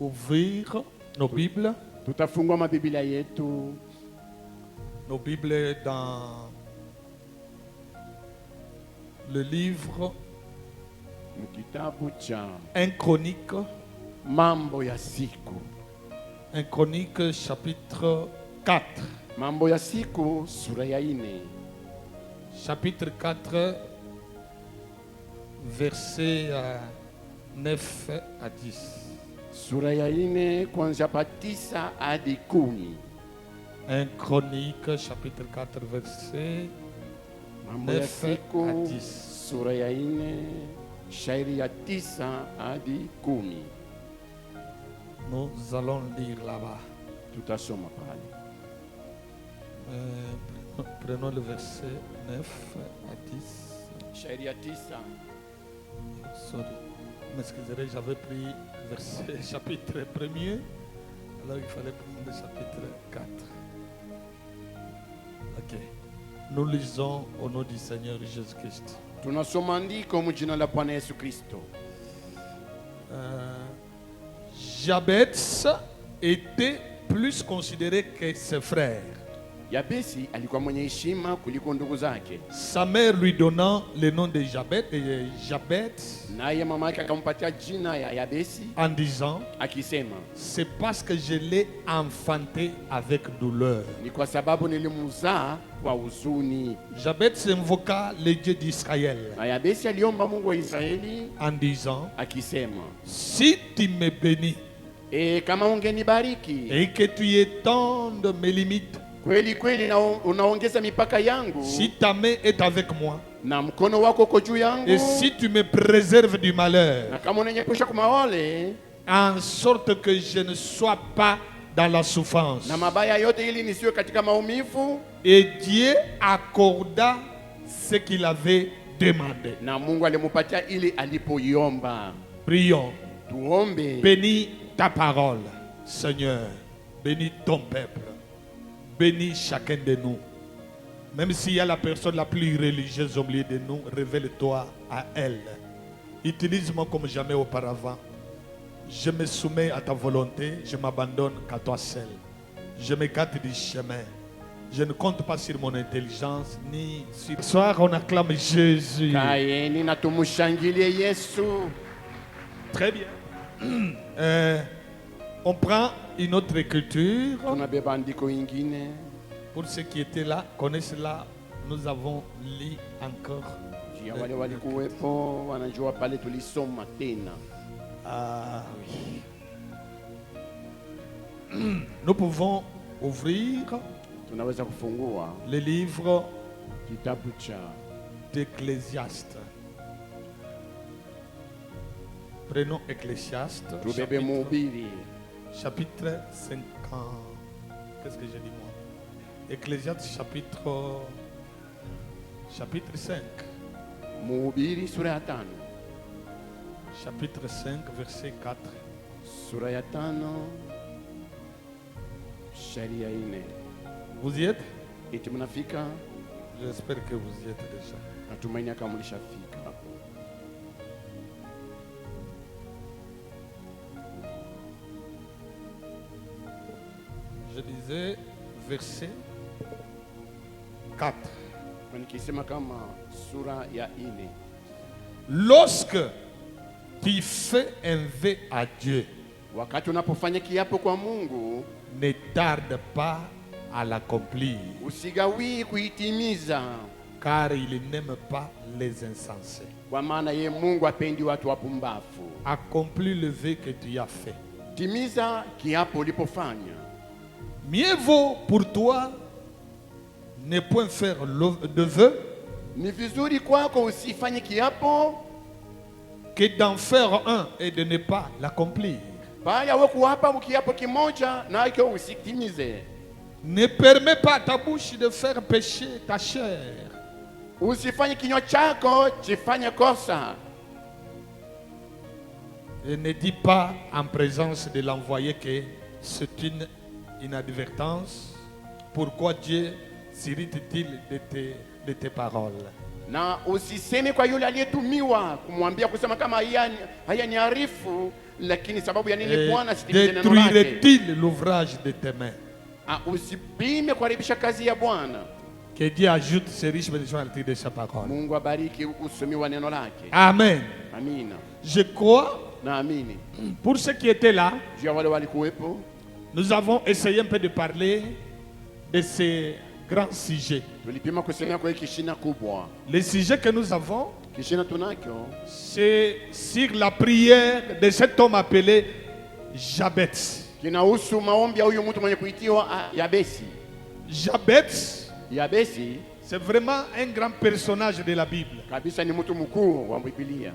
ouvrir nos Bibles. Tutafungua mabiblia yetu Nos Bibles dans le livre mkitabu cha 1 Chronique. Mambo ya Siku. 1 Chronique chapitre 4. Mambo ya Siku sura ya 4. Chapitre 4, versets 9 à 10. Sura ya 4 kuanzia pa 9 hadi 10. 1 Chronique chapitre 4, verset Mambo ya 9 à Siku 10. sura ya 4 shairi ya 9 hadi 10. Nous allons lire là-bas. Tutasoma pale. Prenons le verset 9 à 10. Shairi ya 9. Sorry, m'excuserez, j'avais pris verset chapitre 1er, alors il fallait prendre le chapitre 4. Ok. Nous lisons au nom du Seigneur Jésus-Christ. Tunasoma andiko mu jina la Bwana Yesu Kristo. Jabez était plus considéré que ses frères, Yabesi alikuwa mwenye heshima kuliko ndugu zake. sa mère lui donnant le nom de Jabez Naye mama yake akampatia jina ya Yabesi en disant: akisema, c'est parce que je l'ai enfanté avec douleur. ni kwa sababu nilimzaa kwa huzuni. Jabez invoqua le Dieu d'Israël Na Yabesi aliomba Mungu wa Israeli en disant: akisema, si tu me bénis kama ungenibariki et que tu étendes mes limites, kweli kweli na unaongeza mipaka yangu, si ta main est avec moi, na mkono wako uko juu yangu, et si tu me préserves du malheur, na kama unanyepusha kwa maole en sorte que je ne sois pas dans la souffrance. na mabaya yote, ili nisiwe katika maumivu. Et Dieu accorda ce qu'il avait demandé. Na Mungu alimupatia ili alipoiomba. Prions. Tuombe. Bénis ta parole, Seigneur. Bénis ton peuple. Bénis chacun de nous. Même s'il y a la personne la plus religieuse au milieu de nous, révèle-toi à elle. Utilise-moi comme jamais auparavant. Je me soumets à ta volonté. Je m'abandonne qu'à toi seul. Je m'écarte du chemin. Je ne compte pas sur mon intelligence ni sur... Ce soir, on acclame Jésus. Kaeni na tumushangilie Yesu. Très bien. On prend une autre écriture. Tunabeba andiko ingine. Pour ceux qui étaient là, connaissent là, nous avons lu encore. Jia wale walikuwepo wanajua pale tulisoma tena. Ah oui. Nous pouvons ouvrir Tunaweza kufungua le livre kitabu cha d'Ecclésiaste. Prenons Ecclésiaste, tubebe Mhubiri chapitre 50. Qu'est-ce que j'ai dit moi? Ecclésiaste chapitre 5. Mhubiri sura ya 5. Chapitre 5, verset 4. Sura ya 5 shairi ya 4. Vous y êtes? Eti mnafika? J'espère que vous y êtes déjà. Natumaini kama mlishafika hapo. Je disais verset 4. Nikisema kama sura ya 4. Lorsque tu fais un vœu à Dieu, Wakati unapofanya kiapo kwa Mungu, ne tarde pas à l'accomplir, usigawii kuitimiza, car il n'aime pas les insensés. kwa maana ye Mungu apendi watu wapumbavu. Accomplis le vœu que tu as fait. Timiza kiapo ulipofanya. Mieux vaut pour toi ne point faire de vœu Ni vizuri kwako usifanye kiapo, que d'en faire un et de ne pas l'accomplir. bali awe kuapa kiapo kimoja na hicho usitimize. Ne permets pas à ta bouche de faire pécher ta chair. Usifanye kinywa chako chifanye kosa. Et ne dis pas en présence de l'envoyé que c'est une inadvertance. Pourquoi Dieu s'irrite-t-il de tes paroles? Na usiseme kwa yule aliyetumiwa kumwambia kusema kama haya ni arifu, lakini sababu ya nini Bwana sitimize neno lake. Détruirait-il l'ouvrage de tes mains? Usipime kuharibisha kazi ya Bwana. Que Dieu ajoute ses riches bénédictions à l'entrée de sa parole. Mungu abariki usomi wa neno lake. Amen. Amina. Je crois, Na amini. pour ceux qui étaient là, Juu ya wale walikuwepo, nous avons essayé un peu de parler de ces grands sujets. tulipima kusemea kwa hiki kishina kubwa. Le sujet que nous avons, Kishina tunacho c'est sur la prière de cet homme appelé Jabez. kinahusu maombi ya huyu mtu mwenye kuitiwa Yabesi. Jabez, Yabesi c'est vraiment un grand personnage de la Bible. kabisa ni mtu mkuu wa Biblia.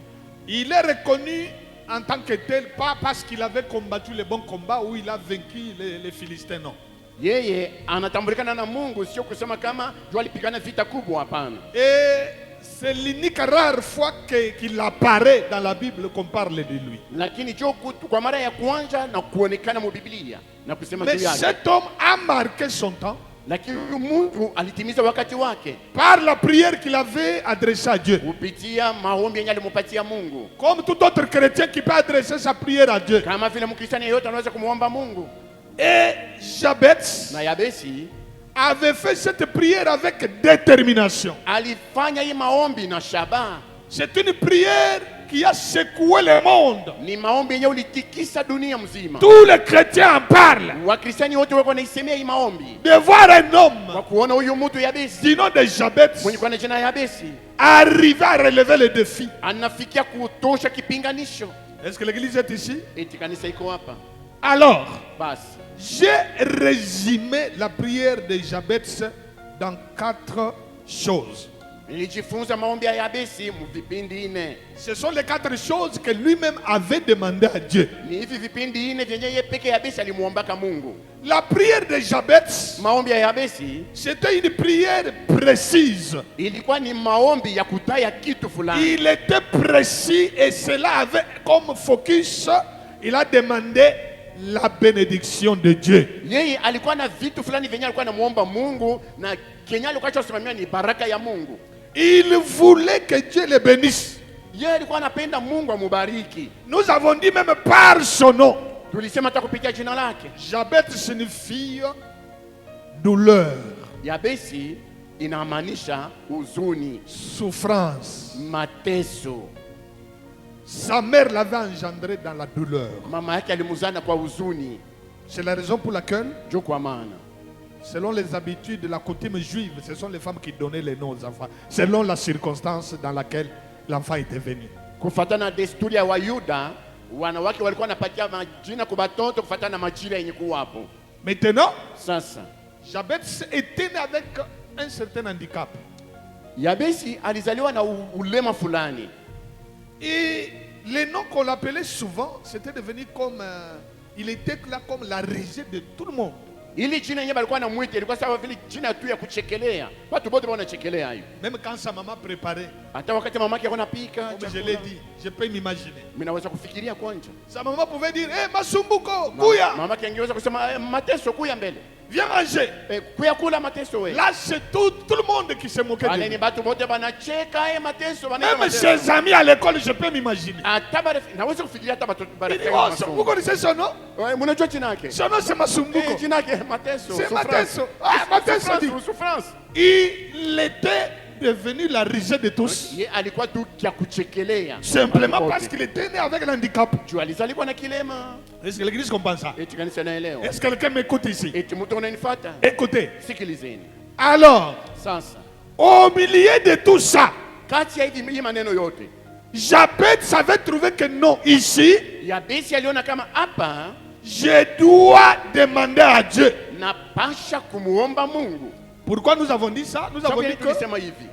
Il est reconnu en tant que tel, pas parce qu'il avait combattu les bons combats ou il a vaincu les Philistins, non. Yeye anatambulikana na Mungu, sio kusema kama jua alipigana vita kubwa, hapana. Et c'est l'unique rare fois qu'il apparaît dans la Bible qu'on parle de lui. Lakini kwa mara ya kwanza na kuonekana mu Biblia na kusema Mais juu yake. cet homme a marqué son temps Lakini Mungu alitimiza wakati wake par la prière qu'il avait adressée à Dieu. kupitia maombi yenye alimpatia Mungu. Comme tout autre chrétien qui peut adresser sa prière à Dieu. Kama vile Mkristo yeyote anaweza kumuomba Mungu. Et Jabez Na Yabesi avait fait cette prière avec détermination. alifanya hii maombi na shaba. C'est une prière qui a secoué le monde. Ni maombi yenye ulitikisa dunia mzima. Tous les chrétiens en parlent. Wakristiani wote wako naisemea hii maombi. De voir un homme Kwa kuona huyu mtu Yabesi du nom de Jabez mwenye kwa jina Yabesi arriver à relever le défi. anafikia kutosha kipinganisho. Est-ce que l'église est ici? Eti kanisa iko hapa. Alors, Basi j'ai résumé la prière de Jabez dans 4 choses. nilijifunza maombi ya Yabesi mu vipindi 4. Ce sont les 4 choses que lui-même avait demandé à Dieu. Ni hivi vipindi 4 vyenye yeye peke Yabesi alimuombaka Mungu. La prière de Jabez, Maombi ya Yabesi c'était une prière précise. ilikuwa ni maombi ya kutaya kitu fulani. Il était précis et cela avait comme focus, il a demandé la bénédiction de Dieu. Yeye alikuwa na vitu fulani vyenye alikuwa anamuomba Mungu na Kenya alikuwa anasimamia ni baraka ya Mungu. Il voulait que Dieu le bénisse. Yeye alikuwa anapenda Mungu amubariki. Nous avons dit même par son nom. Tulisema hata kupitia jina lake. Jabez signifie douleur, Yabesi inamaanisha huzuni, souffrance. mateso. Sa mère l'avait engendré dans la douleur. Mama yake alimuzana kwa huzuni. C'est la raison pour laquelle, Jo kwa maana selon les habitudes de la coutume juive, ce sont les femmes qui donnaient les noms aux enfants, selon la circonstance dans laquelle l'enfant était venu. kufuatana na desturi ya Wayuda, wanawake walikuwa wanapatia majina kwa watoto kufuatana na majira yenye kuwapo. Maintenant, Sasa Jabez était né avec un certain handicap. Yabesi alizaliwa na ulema fulani. Et les noms qu'on l'appelait souvent, c'était devenu comme... il était là comme la risée de tout le monde. Ili jina yenyewe alikuwa anamuita ilikuwa sawa vile jina tu ya kuchekelea. Watu wote wanachekelea hiyo. Même quand sa maman préparait, Hata wakati mama yake anapika, comme je l'ai dit, je peux m'imaginer. mimi naweza kufikiria kwanza. Sa maman pouvait dire, hé, Masumbuko, Kouya, Mama yake angeweza kusema mateso kuya mbele. viens manger. Kuya kula mateso wewe. Là, c'est tout le monde qui se moquait de Wale ni lui. watu wote banacheka mateso Même mateso. ses amis à l'école, je peux m'imaginer. Hata naweza kufikiria hata watu Il dit, oh, vous connaissez son nom? mnajua jina yake? Son nom, c'est Masumbuko. Jina yake mateso. C'est souffrance. Mateso. Ah, Mateso dit. Souffrance. Il était devenu la risée de tous. Ye alikuwa tu kia kuchekelea. Simplement parce qu'il était né avec l'handicap. Juu alizaliwa na kilema. Est-ce que l'église comprend ça? Eti kanisa naelewa. Est-ce que quelqu'un m'écoute ici? Eti mtu unanifuata? Écoutez. Sikilizeni. Alors, Sasa, au milieu de tout ça, kati ya hivi maneno yote, Jabez avait trouvé que non, ici, Yabesi aliona kama hapa je dois demander à Dieu. napasha kumuomba Mungu. Pourquoi nous avons dit ça? Nous avons dit que Tulisema hivi.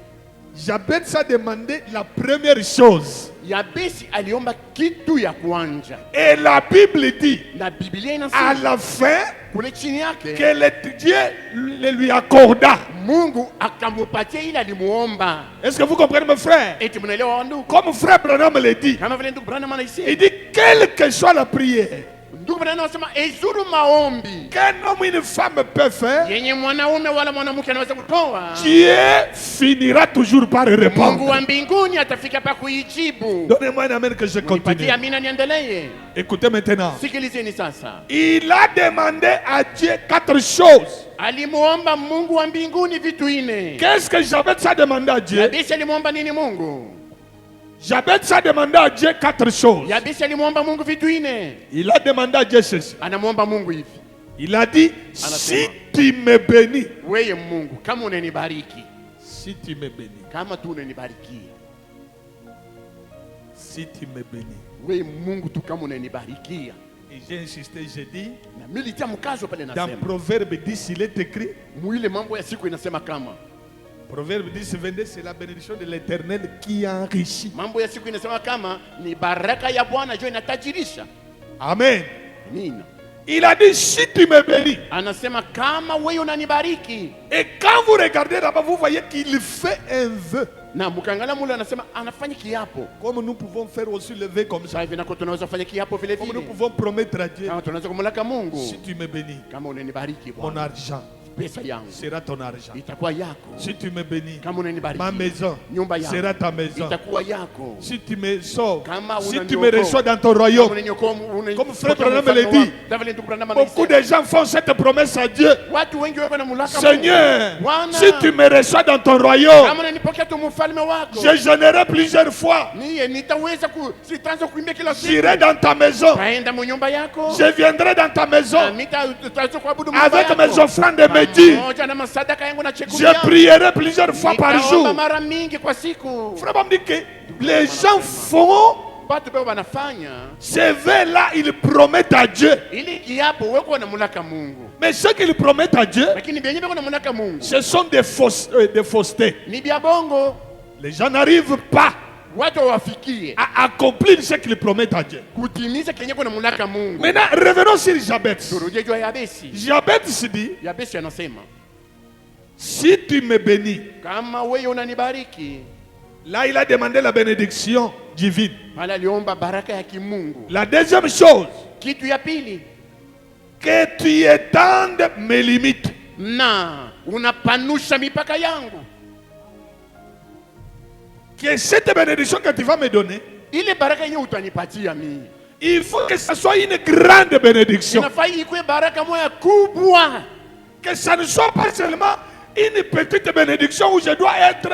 Jabez a demandé la première chose. Yabesi aliomba kitu ya kwanza. Et la Bible dit, Na Biblia à inasema la fin, kule chini yake que Dieu le lui accorda. Mungu akamupatia ile alimuomba. Est-ce que vous comprenez, mes frères? Eti mnaelewa wandugu? Comme frère Branham le dit, Kama vile ndugu Branham il anaisema, dit, quelle que soit la prière, Ndugu Branham anasema ezuru maombi qu'un homme et une femme peuvent faire, yenye mwanaume wala mwanamke anaweza kutoa, Dieu finira toujours par Mungu répondre. wa mbinguni atafika pa kuijibu. Donnez-moi un amen que je continue. Nipatie amina niendelee. Écoutez maintenant. Sikilizeni sasa. Il a demandé à Dieu 4 choses. Alimuomba Mungu wa mbinguni vitu ine. Qu'est-ce que Jabez a demandé à Dieu? Yabesi alimuomba nini Mungu? Jabez a demandé à Dieu 4 choses. Yabesi alimuomba Mungu vitu ine. Il a demandé à Dieu ceci. Anamuomba Mungu hivi. Il a dit, si tu me bénis, Weye Mungu, kama unanibariki. si tu me bénis, Kama tu unanibariki. si tu me bénis. Weye Mungu tu kama unanibarikia. Et j'ai insisté, j'ai dit, Na militia mkazo pale dans nasema. Proverbe 10, il est écrit, Muile mambo ya siku inasema kama. Proverbe 10, 22, c'est la bénédiction de l'Éternel qui enrichit. Mambo ya siku inasema kama ni baraka ya Bwana jo inatajirisha. Amen. Amina. Il a dit, si tu me bénis. Anasema kama wewe unanibariki. Et quand vous regardez là-bas, vous voyez qu'il fait un vœu. Na mkangala mule anasema anafanya kiapo. Comme nous pouvons faire aussi le vœu comme ça. Sasa hivi nako tunaweza kufanya kiapo vile Comme vile. nous pouvons promettre à Dieu, Kama tunaweza kumlaka Mungu. si tu me bénis, Kama unanibariki mon Bwana, argent pesa yangu sera ton argent. itakuwa yako. Si tu me bénis, Kama unanibariki ma maison nyumba yangu sera ta maison. itakuwa yako. Si tu me sauves, Kama si tu unaniokoa, me reçois dans ton royaume, Comme Frère Branham l'a dit, beaucoup de gens font cette promesse à Dieu. watu wengi wako na mulaka Seigneur, Bwana, si tu me reçois dans ton royaume, kama unanipokea tu mfalme wako, je jeûnerai plusieurs fois. niye nitaweza sitaanza kuimbia kila siku. J'irai dans ta maison. Taenda mu nyumba yako. Je viendrai dans ta maison Nitaanza kuabudu avec yako. mes offrandes et mes dîmes. Pamoja na masadaka yangu na chekumi Je yangu. prierai plusieurs fois par Nitaomba jour. mara mingi kwa siku. Frère, on me dit que les gens font Watu pao wanafanya ces vœux-là, ils promettent à Dieu. ili kiapo weko na mulaka Mungu. Mais ce qu'ils promettent à Dieu, Lakini benye beko na mulaka Mungu ce sont des faussetés. ni bia bongo. Les gens n'arrivent pas Watu wafikie à accomplir ce qu'ils promettent à Dieu. kutimiza kenye kuna mulaka Mungu. Maintenant, revenons sur Jabez. Turudie juu ya Yabesi. Jabez se dit, Yabesi anasema si tu me bénis, kama wewe unanibariki. là il a demandé la bénédiction divine. Pale aliomba baraka ya kimungu. La deuxième chose, Kitu ya pili, que tu étendes mes limites. na unapanusha mipaka yangu. Que cette bénédiction que tu vas me donner, Ile baraka yenye utanipatia mimi, il faut que ce soit une grande bénédiction. inafaa ikuwe baraka moja kubwa. Que ça ne soit pas seulement une petite bénédiction où je dois être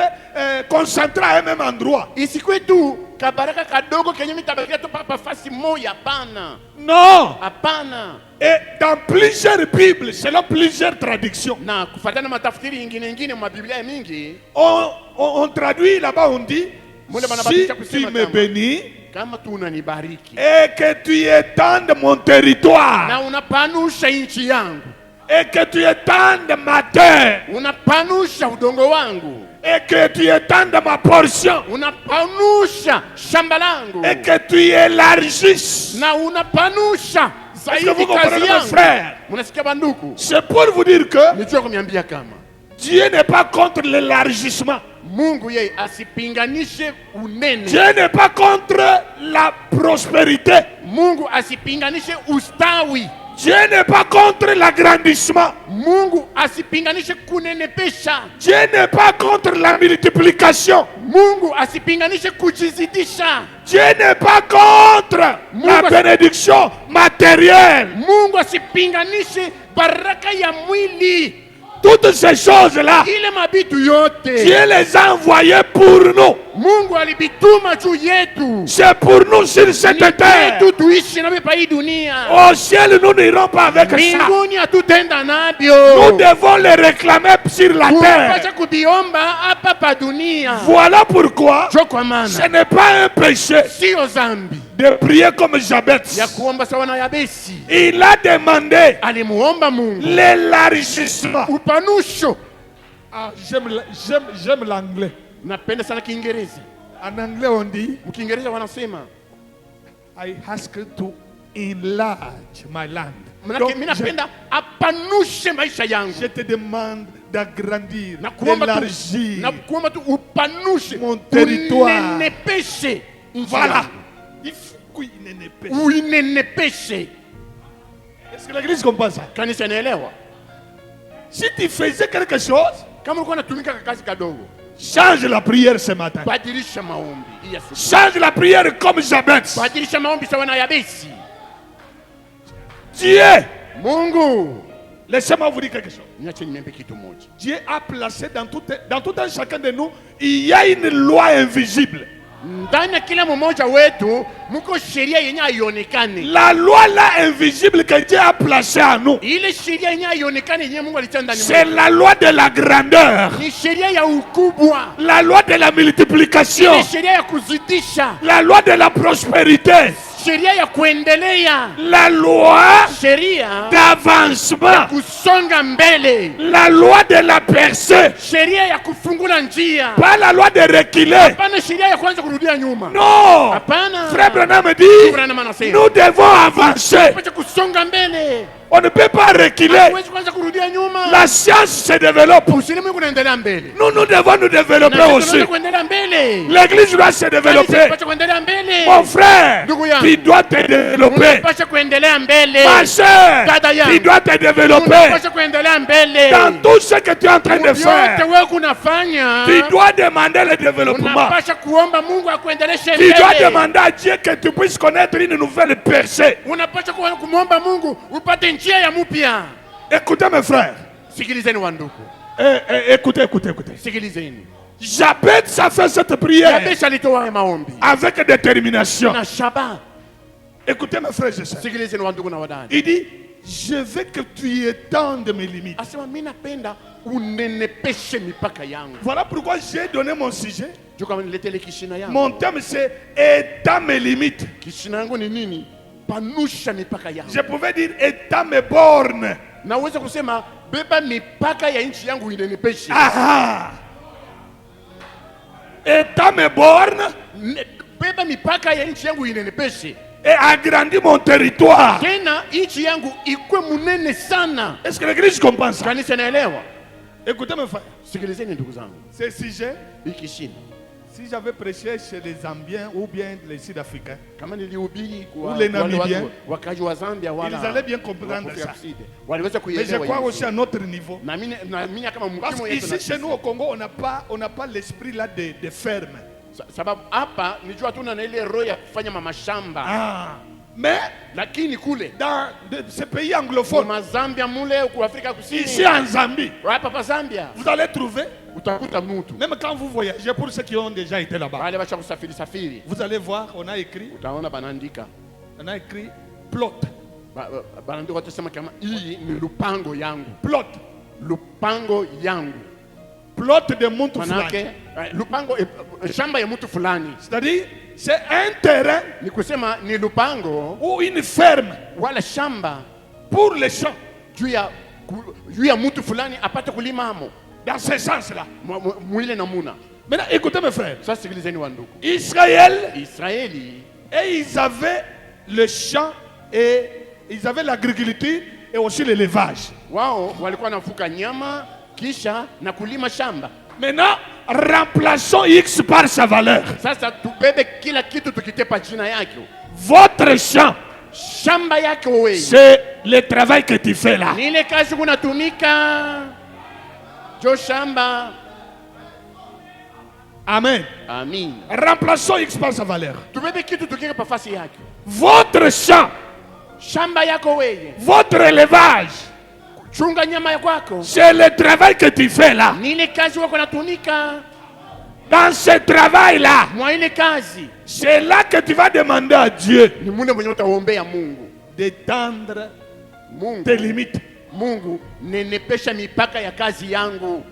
concentré à un même endroit. Isikuwe tu kabaraka kadogo kenye mitabakia tu pa fasi moja. Hapana, Non. hapana. Et dans plusieurs Bibles, selon plusieurs traductions, Na kufuatana na matafsiri ingine mwa Biblia mingi, on traduit là-bas, on dit, Mule si banabadilisha tu kusema me kama, bénis kama tu unanibariki et que tu étendes mon territoire na unapanusha nchi yangu, et que tu étendes ma terre unapanusha udongo wangu, et que tu étendes ma portion unapanusha shamba langu, et que tu élargisses. na unapanusha Est-ce que zaidi vous comprenez, kazi mes yangu. frères? Munasikia banduku, C'est pour vous dire que nijua kumiambia kama Dieu n'est pas contre l'élargissement. Mungu yeye asipinganishe unene. Dieu n'est pas contre la prospérité. Mungu asipinganishe ustawi. Dieu n'est pas contre l'agrandissement. Mungu asipinganishe kunenepesha. Dieu n'est pas contre la multiplication. Mungu asipinganishe kujizidisha. Dieu n'est pas contre la bénédiction matérielle. Mungu asipinganishe baraka ya mwili. Toutes ces choses-là, Ile mabitu yote Dieu les a envoyées pour nous. Mungu alibituma juu yetu. C'est pour nous sur cette terre. Yetu tuishi na hii dunia. Au ciel, nous n'irons pas avec ça. Mbinguni hatutenda nabyo. Nous devons les réclamer sur la terre. Tunapaswa kubiomba hapa pa dunia. Voilà pourquoi Jo kwa maana ce n'est pas un péché sio zambi de prier comme Jabez. ya kuomba sawa na Yabesi. Il a demandé Alimuomba Mungu l'élargissement. upanusho. Ah, j'aime l'anglais. Napenda sana Kiingereza. En anglais, on dit, Mkiingereza wanasema I ask to enlarge my land. manake Donc, mimi napenda apanushe maisha yangu. je te demande d'agrandir, Na kuomba d'élargir. tu upanushe Mon territoire. unenepeshe nchi Voilà. yangu. Il faut qu'il n'ait pas. Uinenepeshe. Est-ce que l'église comprend ça? Kanisa inaelewa? Si tu faisais quelque chose, Kama ulikuwa unatumika kazi kadogo, change la prière ce matin. badilisha maombi. Yes. Change la prière comme Jabez. Badilisha maombi sawa na Yabesi. Dieu, Mungu, laissez-moi vous dire quelque chose. niache niambie kitu moja. Dieu a placé dans tout un chacun de nous, il y a une loi invisible. Ndani ya kila mmoja wetu mko sheria yenye haionekani. La loi là invisible que Dieu a placée en nous, Ile sheria yenye haionekani yenye Mungu alitia ndani c'est mwetu. la loi de la grandeur, Ni sheria ya ukubwa. la loi de la multiplication, Ni sheria ya kuzidisha. la loi de la prospérité, Sheria ya kuendelea. la loi Sheria d'avancement, kusonga mbele. la loi de la percée, Sheria ya kufungula njia. pas la loi de reculer. Hapana sheria ya kwanza kurudia nyuma. Non, Hapana. Frère Branham me dit, Branham anasema, nous devons avancer. Tunapaswa kusonga mbele. On ne peut pas reculer. Hatuwezi kwanza kurudia nyuma. La science se développe. Usilimwengu unaendelea mbele. Nous devons nous développer Na sisi aussi. tunaweza kuendelea mbele. L'église doit se Kanisa développer. linapaswa kuendelea mbele. Mon frère, Ndugu yangu, tu dois te développer. unapaswa kuendelea mbele. Ma soeur, Dada yangu, tu dois te développer. unapaswa kuendelea mbele. Dans tout ce que tu es en train de Yote faire, wewe kunafanya, tu dois demander le développement. unapaswa kuomba Mungu akuendeleshe Tu dois mbele. demander à Dieu que tu puisses connaître une nouvelle percée. Unapaswa kumwomba Mungu upate njia ya mpya. Écoutez mes frères. Sikilizeni wandugu. Écoutez. Sikilizeni. Jabez a fait cette prière Yabesi alitoa maombi avec détermination. na shaba. Écoutez mes frères et sœurs. Sikilizeni wandugu na wadada. Il dit, je veux que tu étendes mes limites. Asema mimi napenda unenepeshe mipaka yangu. Voilà pourquoi j'ai donné mon sujet. Juu kama niletele kishina yangu. Mon thème c'est étends mes limites. Kishina yangu ni nini? Panusha mipaka yangu. Je pouvais dire étends mes bornes. Naweza kusema beba mipaka ya nchi yangu inenepeshe. Ah, étends mes bornes Beba mipaka ya nchi yangu inenepeshe. et agrandis mon territoire. Tena nchi yangu ikwe munene sana. Est-ce que l'église comprend ça? Kanisa naelewa? Écoutez mes frères, Sikilizeni ndugu zangu. ce sujet, Ikishina. si j'avais prêché chez les Zambiens ou bien les Sud-Africains, Kama nilihubiri kwa Ule wale Namibiens, watu wakaji wa Zambia wala ils allaient bien comprendre wa Afrika ça. Kusini. Waliweza mais je kuielewa crois hiyo. aussi à notre niveau. Na mimi kama Parce mkimo yetu qu'ici, chez nous au Congo, on n'a pas l'esprit là de ferme. sababu hapa nijua tuna na ile roho ya kufanya mamashamba. Ah, mais Lakini kule dans ces pays kwa anglophones, Mazambia mule kwa Afrika ici Kusini. en Zambie, Hapa pa Zambia vous allez trouver, utakuta mtu. même quand vous voyagez, pour ceux qui ont déjà été là-bas, Wale wacha kusafiri. vous allez voir, on a écrit plot. Banaandika watasema kama hii ni lupango yangu. Plot. Lupango yangu. Plot de mtu Manake fulani. lupango shamba ya mtu fulani. C'est-à-dire, c'est un terrain Ni kusema ni lupango ou une ferme wala shamba pour les champs. juu ya mtu fulani apate kulima hamo. Dans ce sens-là. Mwile na muna. Maintenant, écoutez mes frères. Sasa sikilizeni wandugu. Israël, Israeli et ils avaient le champ et ils avaient l'agriculture et aussi l'élevage. wao walikuwa nafuka nyama kisha na kulima shamba. Maintenant, remplaçons X par sa valeur. Sasa tubebe kila kitu tukitepa jina yake. Votre champ, Shamba yake wewe. c'est le travail que tu fais là. Ni ile kazi kunatumika. Jo shamba. Amen. Amin. Remplaçons X par sa valeur. Tubebe kitu tukiweka nafasi yake. Votre champ, Shamba yako wewe. votre élevage, Chunga nyama yako. c'est le travail que tu fais là. Ni ile kazi wako natumika. Dans ce travail-là, Mwa ile kazi. c'est là que tu vas demander à Dieu Ni mune mwenye utaombea Mungu. d'étendre Mungu. tes limites. Mungu, nenepesha mipaka ya kazi yangu.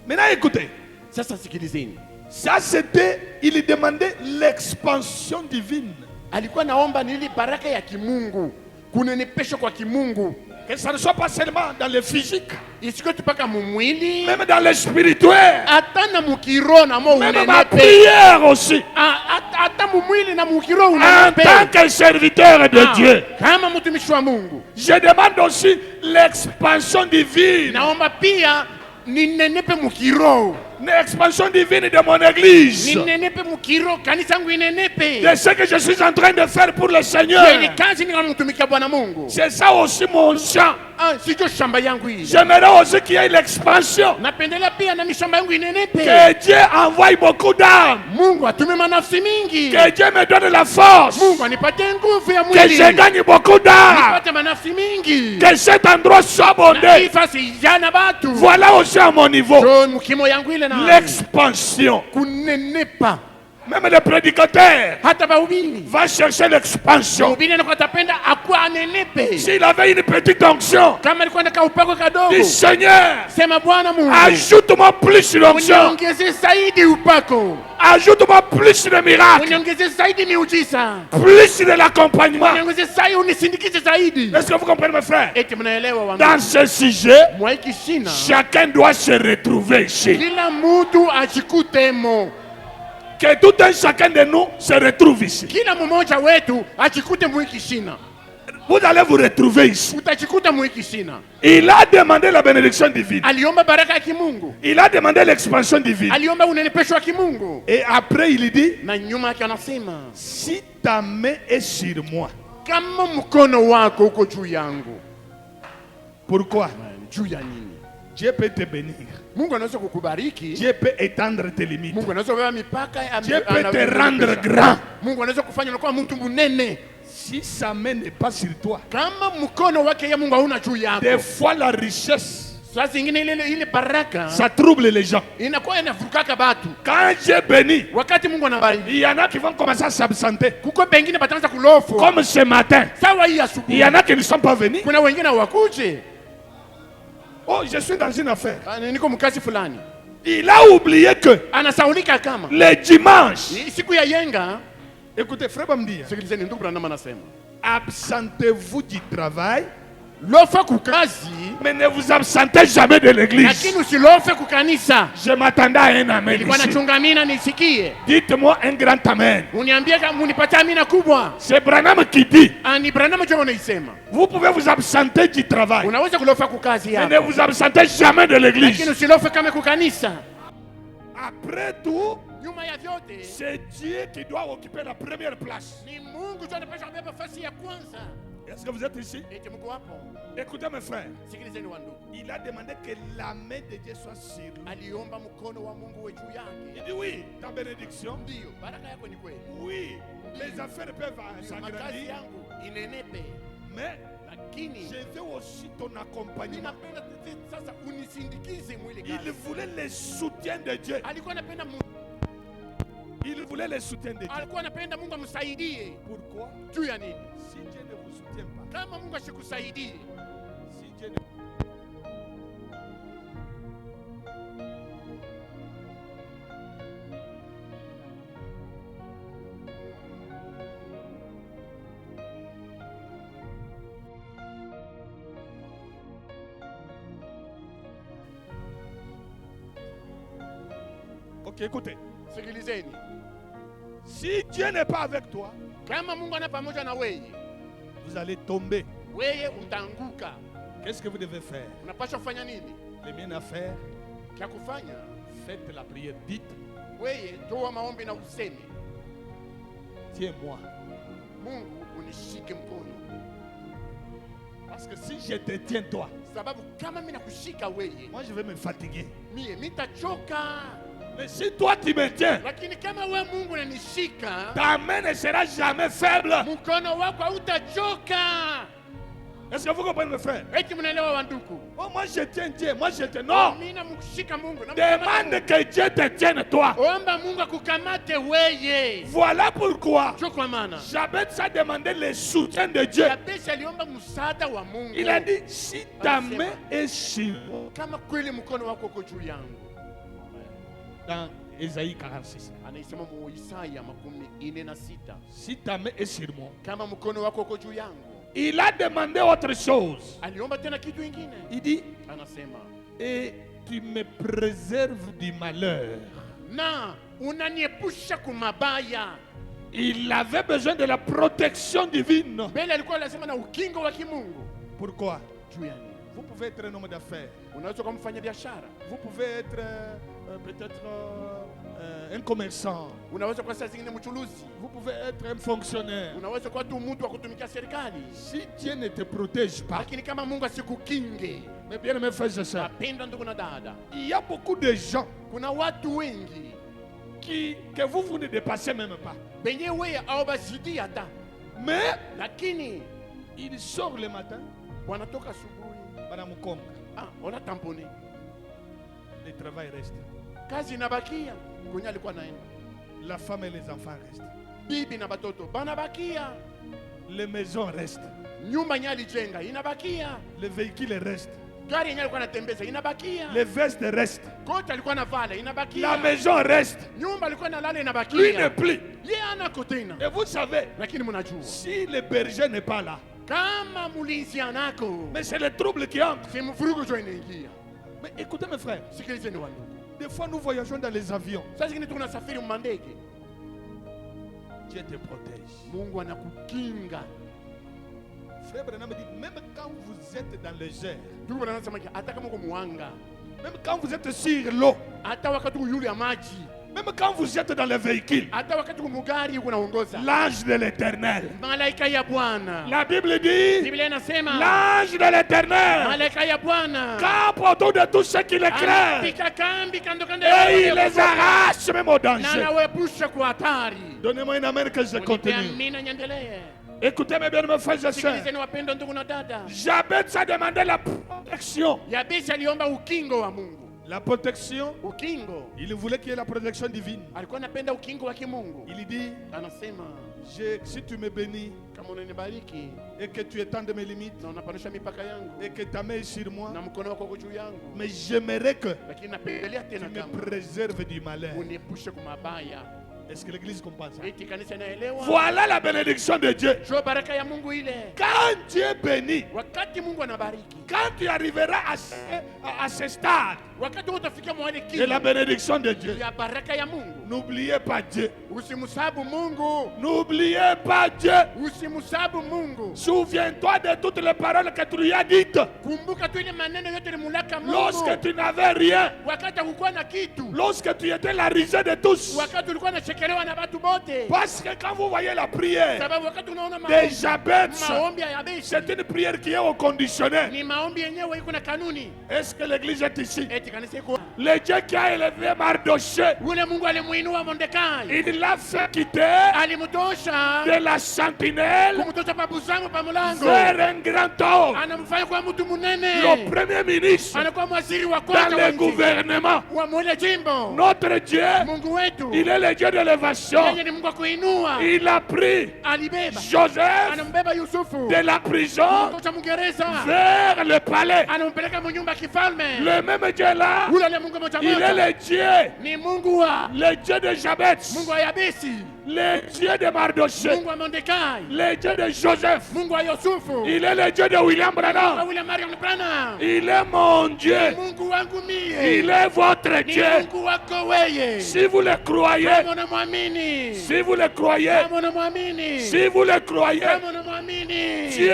Maintenant, écoutez. Sasa sikilizeni. Ça, c'était, il demandait l'expansion divine. Alikuwa naomba nili baraka ya kimungu. Kunenepesha kwa kimungu. Que ça ne soit pas seulement dans le physique, Isiko tupaka mumwili. même dans le spirituel, Ata na mukiro na mo même ma unenepe. prière aussi. Ata mumwili na mukiro En unenepe. tant que serviteur de Dieu, Kama mtumishi wa Mungu. je demande aussi l'expansion divine. Naomba pia ninenepe mukiro. L'expansion divine de mon église. ninenepe mukiro, kanisa yangu inenepe. De ce que je suis en train de faire pour le Seigneur. Ni kazi ninamtumikia Bwana Mungu. C'est ça aussi mon champ. Sio shamba yangu hii. J'aimerais aussi qu'il y ait l'expansion. Napendelea pia na mishamba yangu inenepe. Que Dieu envoie beaucoup d'âmes. Mungu atume manafsi mingi. Que Dieu me donne la force. Mungu anipatie nguvu ya Que mwili. je gagne beaucoup d'âmes. Nipate manafsi mingi. Que cet endroit soit bondé. Nafasi ijana batu. Voilà aussi à mon niveau. So mukimo yangu ile na. L'expansion. Kunenepa. Même le prédicateur Hata bahubiri. va chercher l'expansion. Bahubiri anatapenda akuwa anenepe. S'il avait une petite onction, Kama alikuwa na upako kadogo. dis Seigneur, Sema Bwana Mungu. ajoute-moi plus l'onction. Uniongeze zaidi upako. Ajoute-moi plus de miracles. Uniongeze zaidi miujiza. Plus de l'accompagnement. Uniongeze zaidi, unisindikize zaidi. Est-ce que vous comprenez mes frères? Eti mnaelewa wangu. Dans ce sujet, Mwa hiki shina. chacun doit se retrouver ici. Kila mtu ajikutemo. Que tout un chacun de nous se retrouve ici. Kila mmoja wetu ajikute mwiki shina. Vous allez vous retrouver ici. Utajikuta mwiki shina. Il a demandé la bénédiction divine. Aliomba baraka ya kimungu. Il a demandé l'expansion divine. Aliomba unenepesho wa kimungu. Et après il dit, Na nyuma yake anasema, si ta main est sur moi. kama mkono wako uko juu yangu. Pourquoi? Juu ya nini? Dieu peut te bénir. Mungu anaweza kukubariki. Dieu peut étendre tes limites. Mungu anaweza kuweka mipaka ya Dieu peut te rendre grand. Mungu anaweza kufanya unakuwa mtu munene. Si sa main n'est pas sur toi, Kama mkono wake ya Mungu hauna juu yako. des fois la richesse, Sasa zingine ile baraka ça trouble les gens. inakuwa inavurukaka batu. Quand Dieu bénit, Wakati Mungu anabariki, il y en a qui vont commencer à s'absenter. kuko pengine bataanza kulofo. Comme ce matin, Sawa hii il asubuhi. y en a qui ne sont pas venus. Kuna wengine hawakuje. Oh, je suis dans une affaire. Niko mkazi fulani. Il a oublié que Anasaulika kama le dimanche, siku ya yenga. écoutez, frère Bamdia, Sikilizeni ndugu Branham anasema. absentez-vous du travail, Lofa kukazi, mais ne vous absentez jamais de l'église. lakini usilofe kukanisa. Je m'attendais à un amen Nilikuwa ici. nachunga amina nisikie. Dites-moi un grand amen. Uniambie kama unipatie amina kubwa. C'est Branham qui dit, Ni Branham ndio anaisema. vous pouvez vous absenter du travail, Unaweza kulofa kukazi mais ne yako. vous absentez jamais de Lakini l'église. usilofe kama kukanisa. Après tout, Nyuma ya vyote c'est Dieu qui doit occuper la première place. ni Mungu tu anapaswa kubeba nafasi ya kwanza. Est-ce que vous êtes ici? Eti mko hapo. Écoutez mes frères, Sikilizeni wandugu. il a demandé que la main de Dieu soit sur lui. Aliomba mkono wa Mungu uwe juu Il yake. dit oui, ta bénédiction. Ndio, baraka yako ni kweli. Oui, les affaires peuvent Makazi s'agrandir, yangu inenepe. mais Lakini je veux aussi ton accompagnement. ninapenda sasa unisindikize mwili Il kazi. voulait le soutien de Dieu. Alikuwa anapenda Il voulait le soutien de Dieu. alikuwa anapenda Mungu amsaidie. Pourquoi? Juu ya nini? Si Dieu ne vous soutient pas, Kama Mungu asikusaidie, si Dieu ne... Ok, écoutez. sikilizeni. Si Dieu n'est pas avec toi, Kama Mungu ana pamoja na wewe, vous allez tomber. wewe utaanguka. Qu'est-ce que vous devez faire? Unapaswa kufanya nini? Les miennes à faire, Cha kufanya, faites la prière. Dites, wewe toa maombi na useme, tiens-moi. Mungu unishike mkono. Parce que si je te tiens toi, Sababu kama mimi nakushika wewe, moi je vais me fatiguer. mie nitachoka. Mais si toi tu me tiens, Lakini kama wewe Mungu unanishika, ta main ne sera jamais faible. mkono wako hautachoka. Est-ce que vous comprenez, mes frères? Eti mnaelewa wandugu? Oh, moi je tiens Dieu, moi je te... Non! Mimi namshika Mungu. Demande que Dieu te tienne toi. Omba Mungu akukamate wewe. Voilà pourquoi Cho kwa maana Jabez a demandé le soutien de Dieu. Yabesi aliomba msaada wa Mungu. Il a dit, si ta main est sur moi. Kama kweli mkono wako uko juu yangu. Dans Ésaïe 46. Anaisema mu Isaya 46. Si ta main est sur moi. Kama mkono wako uko juu yangu. Il a demandé autre chose. Aliomba tena kitu kingine. Il dit, Anasema, et tu me préserves du malheur. na unaniepusha kumabaya. Il avait besoin de la protection divine. Mbele alikuwa anasema na ukingo wa kimungu. Pourquoi? Juu ya nini? Vous pouvez être un homme d'affaires. Unaweza kuwa mfanya biashara. Vous pouvez être peut-être un commerçant. Unaweza kuwa saa zingine mchuluzi. Vous pouvez être un fonctionnaire. Unaweza kuwa tu mtu wa kutumikia serikali. Si Dieu ne te protège pas, Lakini kama Mungu asikukinge, mes bien-aimés frères et sœurs, wapendwa ndugu na dada, il y a beaucoup de gens kuna watu wengi que vous ne dépassez même pas. benye wewe hawabazidi hata, Mais lakini il sort le matin, wanatoka asubuhi, Madame Konga, ona tampone, le travail reste. kazi inabakia kwenye alikuwa naenda, La femme et les enfants restent. bibi na batoto banabakia, Les maisons restent. nyumba yenye alijenga inabakia, Les véhicules restent. gari yenye alikuwa anatembeza inabakia, Les vestes restent. koti alikuwa anavala La inabakia, maison reste. nyumba alikuwa analala Lui ne inabakia, plie. yeye anako tena. Et vous savez, Lakini mnajua si le berger n'est pas là, kama mlinzi anako, mais c'est le trouble qui entre. si mvurugo jo inaingia. Mais écoutez mes frères, Sikilizeni wandugu, des fois nous voyageons dans les avions. saa zingine tunasafiri mmandege, Dieu te protège. Mungu anakukinga. Frère Branham dit, même quand vous êtes dans les airs, Ndugu bwana anasema hata kama uko mwanga, même quand vous êtes sur l'eau, hata wakati uko yule ya maji, même quand vous êtes dans les véhicules, hata wakati uko mugari unaongoza, l'ange de l'éternel. malaika ya Bwana, La Bible dit, Biblia inasema l'ange de l'éternel malaika ya Bwana campe autour de tous ceux qui le craignent anapika kambi kando kando ya et il wale les arrache même au na danger. anawaepusha kwa hatari. Donnez-moi une amen que je Unipe continue. amina, niendelee. Écoutez mes bien-aimés frères et sœurs. Sikilizeni wapendwa ndugu na dada, Jabez a demandé la protection. Yabesi aliomba ukingo wa Mungu. La protection, Ukingo, il voulait qu'il y ait la protection divine. alikuwa anapenda ukingo wa kimungu. Il dit, Anasema si tu me bénis kama unanibariki et que tu étends de mes limites na unapanisha mipaka yangu et que ta main est sur moi, na mkono wako uko juu yangu, mais j'aimerais que lakini napendelea tu tena me kama préserves du malheur. uniepushe kwa mabaya. Est-ce que l'église comprend ça? Eti kanisa inaelewa? Voilà la bénédiction de Dieu. Jo baraka ya Mungu ile. Quand Dieu bénit, Wakati Mungu anabariki, quand tu arriveras à ce stade wakati utafikia mwale de la kile bénédiction de Dieu, ya baraka ya Mungu, n'oubliez pas Dieu. usimsabu Mungu, N'oubliez pas Dieu. usimsabu Mungu. Souviens-toi de toutes les paroles que tu lui as dites Kumbuka tu ile maneno yote limulaka lorsque Mungu. tu n'avais rien, Wakati hukuwa na kitu, lorsque tu étais la risée de tous. wakati ulikuwa unachekelewa na watu wote, Parce que quand vous voyez la prière sababu wakati unaona de Jabez, maombi ya Yabesi c'est une prière qui est au conditionnel. ni maombi yenyewe iko na kanuni. Est-ce que l'église est ici? Eti kanisa iko Le Dieu qui a élevé Mardoché, ule Mungu alimuinua Mordekai, il l'a fait quitter alimtosha de la sentinelle kumtosha pabuzangu pa mlango, vers un grand homme, anamfanya kuwa mtu munene, le premier ministre anakuwa mwaziri wa dans kwanza wa le nchi gouvernement. wa mule jimbo. Notre Dieu, Mungu wetu il est le Dieu de l'élévation. yeye ni Mungu wa kuinua, Il a pris alibeba Joseph anambeba Yusufu de la prison kutoka Mwingereza, vers le palais. anampeleka munyumba ya kifalme. Le même Dieu là, Ule ni Mungu moja il est moja, le Dieu, ni Mungu wa le Dieu de Jabez, Mungu wa Yabesi, le Dieu de Mardoché, Mungu wa Mordekai, le Dieu de Joseph. Mungu wa Yusufu, Il est le Dieu de William wa Branham. William Marion Branham. Il est mon Dieu. Mungu wangu mie, Il est votre ni Dieu. Mungu wako weye. Si vous le croyez, Kama unamwamini, si vous le croyez, kama unamwamini, si vous le croyez, kama unamwamini, Dieu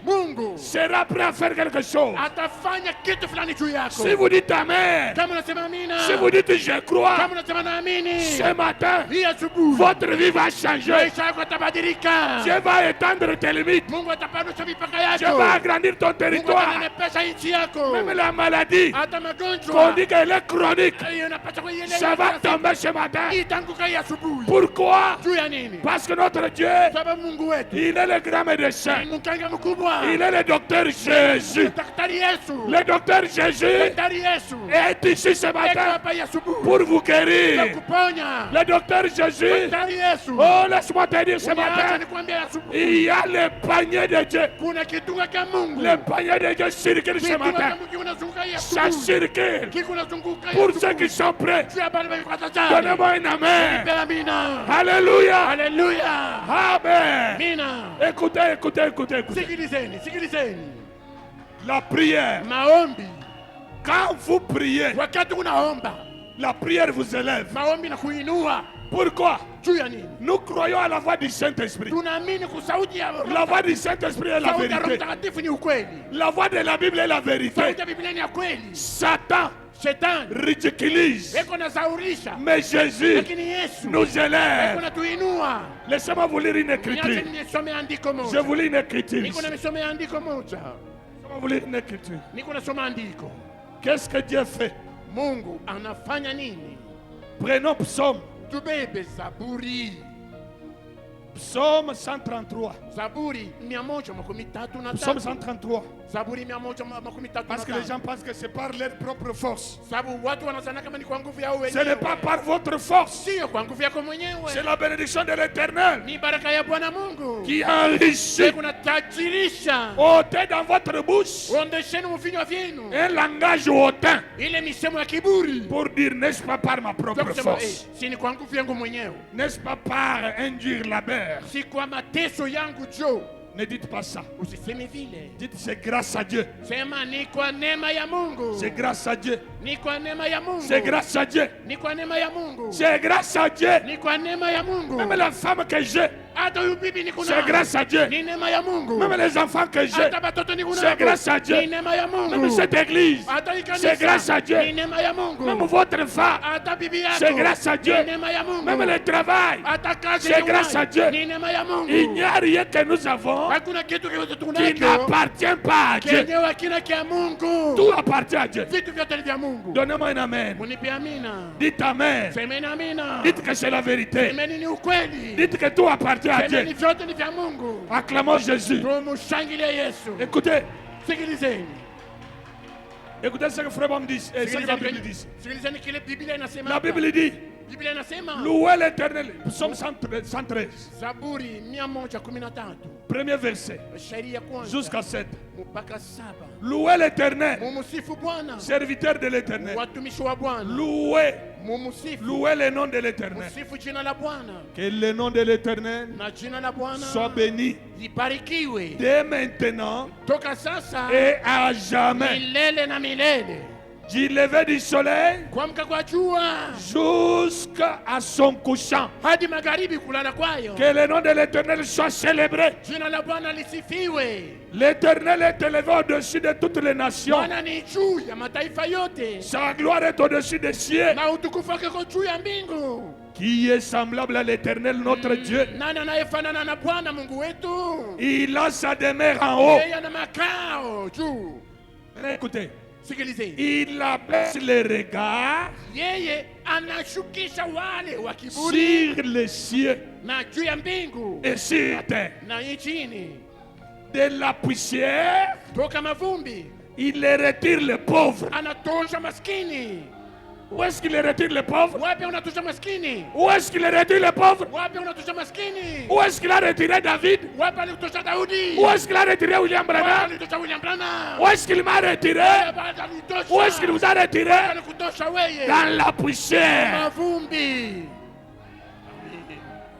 Mungu sera prêt à faire quelque chose. atafanya kitu fulani juu yako. Si vous dites Amen, Kama unasema amina, si vous dites je crois, kama unasema naamini, ce matin, hii asubuhi votre vie va changer. maisha yako yatabadilika. Dieu va étendre tes limites. Mungu atapanusha mipaka Dieu yako. va agrandir ton Mungu territoire. atanepesha nchi yako. Même la maladie, Hata qu'on magonjwa dit qu'elle est chronique, hiyo inapata kuielewa. ça va tomber ce matin. Itanguka hii asubuhi. Pourquoi? Juu ya nini? Parce que notre Dieu, Sababu Mungu wetu il est le grand médecin. ni mkanga mkubwa. Il est le docteur Jésus. Daktari Yesu. Le docteur Jésus Daktari Yesu. est ici ce Eko matin hapa hii asubuhi. pour vous guérir. Kuponya. Le docteur Jésus, Daktari Yesu. oh, laisse-moi te dire ce Uniacha matin, nikwambie asubuhi. il y a le panier de Dieu. Kuna kitunga cha Mungu. Le panier de Dieu circule ce Kitunga cha matin. Mungu kinazunguka hii Ça asubuhi. circule. Kiko nazunguka hii Pour asubuhi. ceux qui sont prêts, Juu ya bali kwa tazama. donnez-moi un amen. Nipe amina. Alléluia. Haleluya. Amen. Amina. Écoutez, écoutez, écoutez, écoutez. Sikilizeni, sikilizeni. La prière. Maombi. Quand vous priez, Wakati unaomba, la prière vous élève. maombi na kuinua. Pourquoi? Juu ya nini? Nous croyons à la voix du Saint-Esprit. Tunaamini kusauti ya La voix du Saint-Esprit est la sauti ya Roho vérité. Mtakatifu ni ukweli. La voix de la Bible est la vérité. Sauti ya Biblia ni ya kweli. Satan Shetani ridiculise. eko na saurisha. Mais Jésus Lakini Yesu nous eko élève. na tuinua. Laissez-moi vous lire une Niache écriture. nisome andiko Je moja. vous lis une écriture. Niko na misome andiko moja. Laissez-moi vous lire une écriture. Niko nasoma andiko. Qu'est-ce que Dieu fait? Mungu anafanya nini? Prenons Psaume. Tubebe Zaburi. Psaume 133. Zaburi 133. Psaume 133. Zaburi 133. Parce que les gens pensent que c'est par leur propre force. Sababu watu wanazana kama ni kwa nguvu yao Ce wenyewe. n'est pas par votre force. Sio kwa nguvu yako mwenyewe. C'est la bénédiction de l'Éternel Ni baraka ya Bwana Mungu. qui enrichit. Kuna tajirisha. Ôtez dans votre bouche Ondesheni mvinyo vyenu. un langage hautain Ile misemo ya kiburi. pour dire n'est-ce pas par ma propre force, Si ni kwa nguvu yangu mwenyewe. n'est-ce pas par induire la mer. Si kwa mateso yangu jo. Ne dites pas ça. Usiseme vile. Dites c'est grâce à Dieu. Sema ni kwa neema ya Mungu. C'est grâce à Dieu. Ni kwa neema ya Mungu. C'est grâce à Dieu. Ni kwa neema ya Mungu. C'est grâce à Dieu. Ni kwa neema ya Mungu. Même la femme que j'ai, Hata huyu bibi niko c'est naye. grâce à Dieu. Ni neema ya Mungu. Même les enfants que j'ai, Hata batoto niko c'est nayo. grâce à Dieu. Ni neema ya Mungu. Même cette église, Hata hii kanisa. c'est grâce à Dieu. Ni neema ya Mungu. Même votre femme, Hata bibi yako. c'est grâce à Dieu. Ni neema ya Mungu. même le travail, Hata kazi c'est ya grâce Mungu. à Dieu. Ni neema ya Mungu. Il n'y a rien que nous avons Hakuna kitu kimoja qui tunacho. n'appartient pas à Dieu. Kenyewe kila kia Mungu. Tout appartient à Dieu. Vitu vyote ni vya Mungu. Donnez-moi un amen. Munipe amina. Dites amen. Semeni amina. Dites que c'est la vérité. Semeni ni ukweli. Dites que tout appartient à Semeni Dieu. vyote ni vya Mungu. Acclamons Jésus. Tumushangilie Yesu. Écoutez, Sikilizeni. écoutez ce que Frère Bam dit. Et ce que la Bible dit. Sikilizeni kile Biblia inasema. La Bible dit, Biblia inasema. louez l'Éternel. Psaume 113. Zaburi 113. Premier verset. Shairi ya kwanza. Jusqu'à 7. Mpaka 7. Louez l'Éternel. Mumusifu Bwana. Serviteur de l'Éternel. Watumishi wa Bwana. Louez. Mumusifu. Louez le nom de l'Éternel. Musifu jina la Bwana. Que le nom de l'Éternel Na jina la Bwana. soit béni Libarikiwe. dès maintenant Toka sasa. et à jamais. Milele na milele. Du lever du soleil Kuamka kwa jua. jusqu'à son couchant. Hadi magharibi kulala kwayo. Que le nom de l'Éternel soit célébré. Jina la Bwana lisifiwe. L'Éternel est élevé au-dessus de toutes les nations. Bwana ni juu ya mataifa yote. Sa gloire est au-dessus des cieux. Na utukufu wake uko juu ya mbingu. Qui est semblable à l'Éternel notre Dieu? Nani anayefanana na Bwana Mungu wetu? Il a sa demeure en haut. Yeye ana makao juu. Écoutez, Sikilizeni. il abaisse les regards Yeye anashukisha wale wa kiburi sur les cieux na juu ya mbingu et sur la terre. na nchini. De la poussière, Toka mavumbi il les retire les pauvres. anatosha maskini. Où est-ce qu'il les retire les pauvres? Wapi unatosha maskini? Où est-ce qu'il les retire les pauvres? Wapi unatosha maskini? Où est-ce qu'il a retiré David? Wapi alitosha Daudi? Où est-ce qu'il a retiré William Wapi Branham? alitosha William Branham? Où est-ce qu'il m'a retiré? Wapi alitosha? Où est-ce qu'il vous a retiré? Alikutosha weye. Dans la poussière. Mavumbi.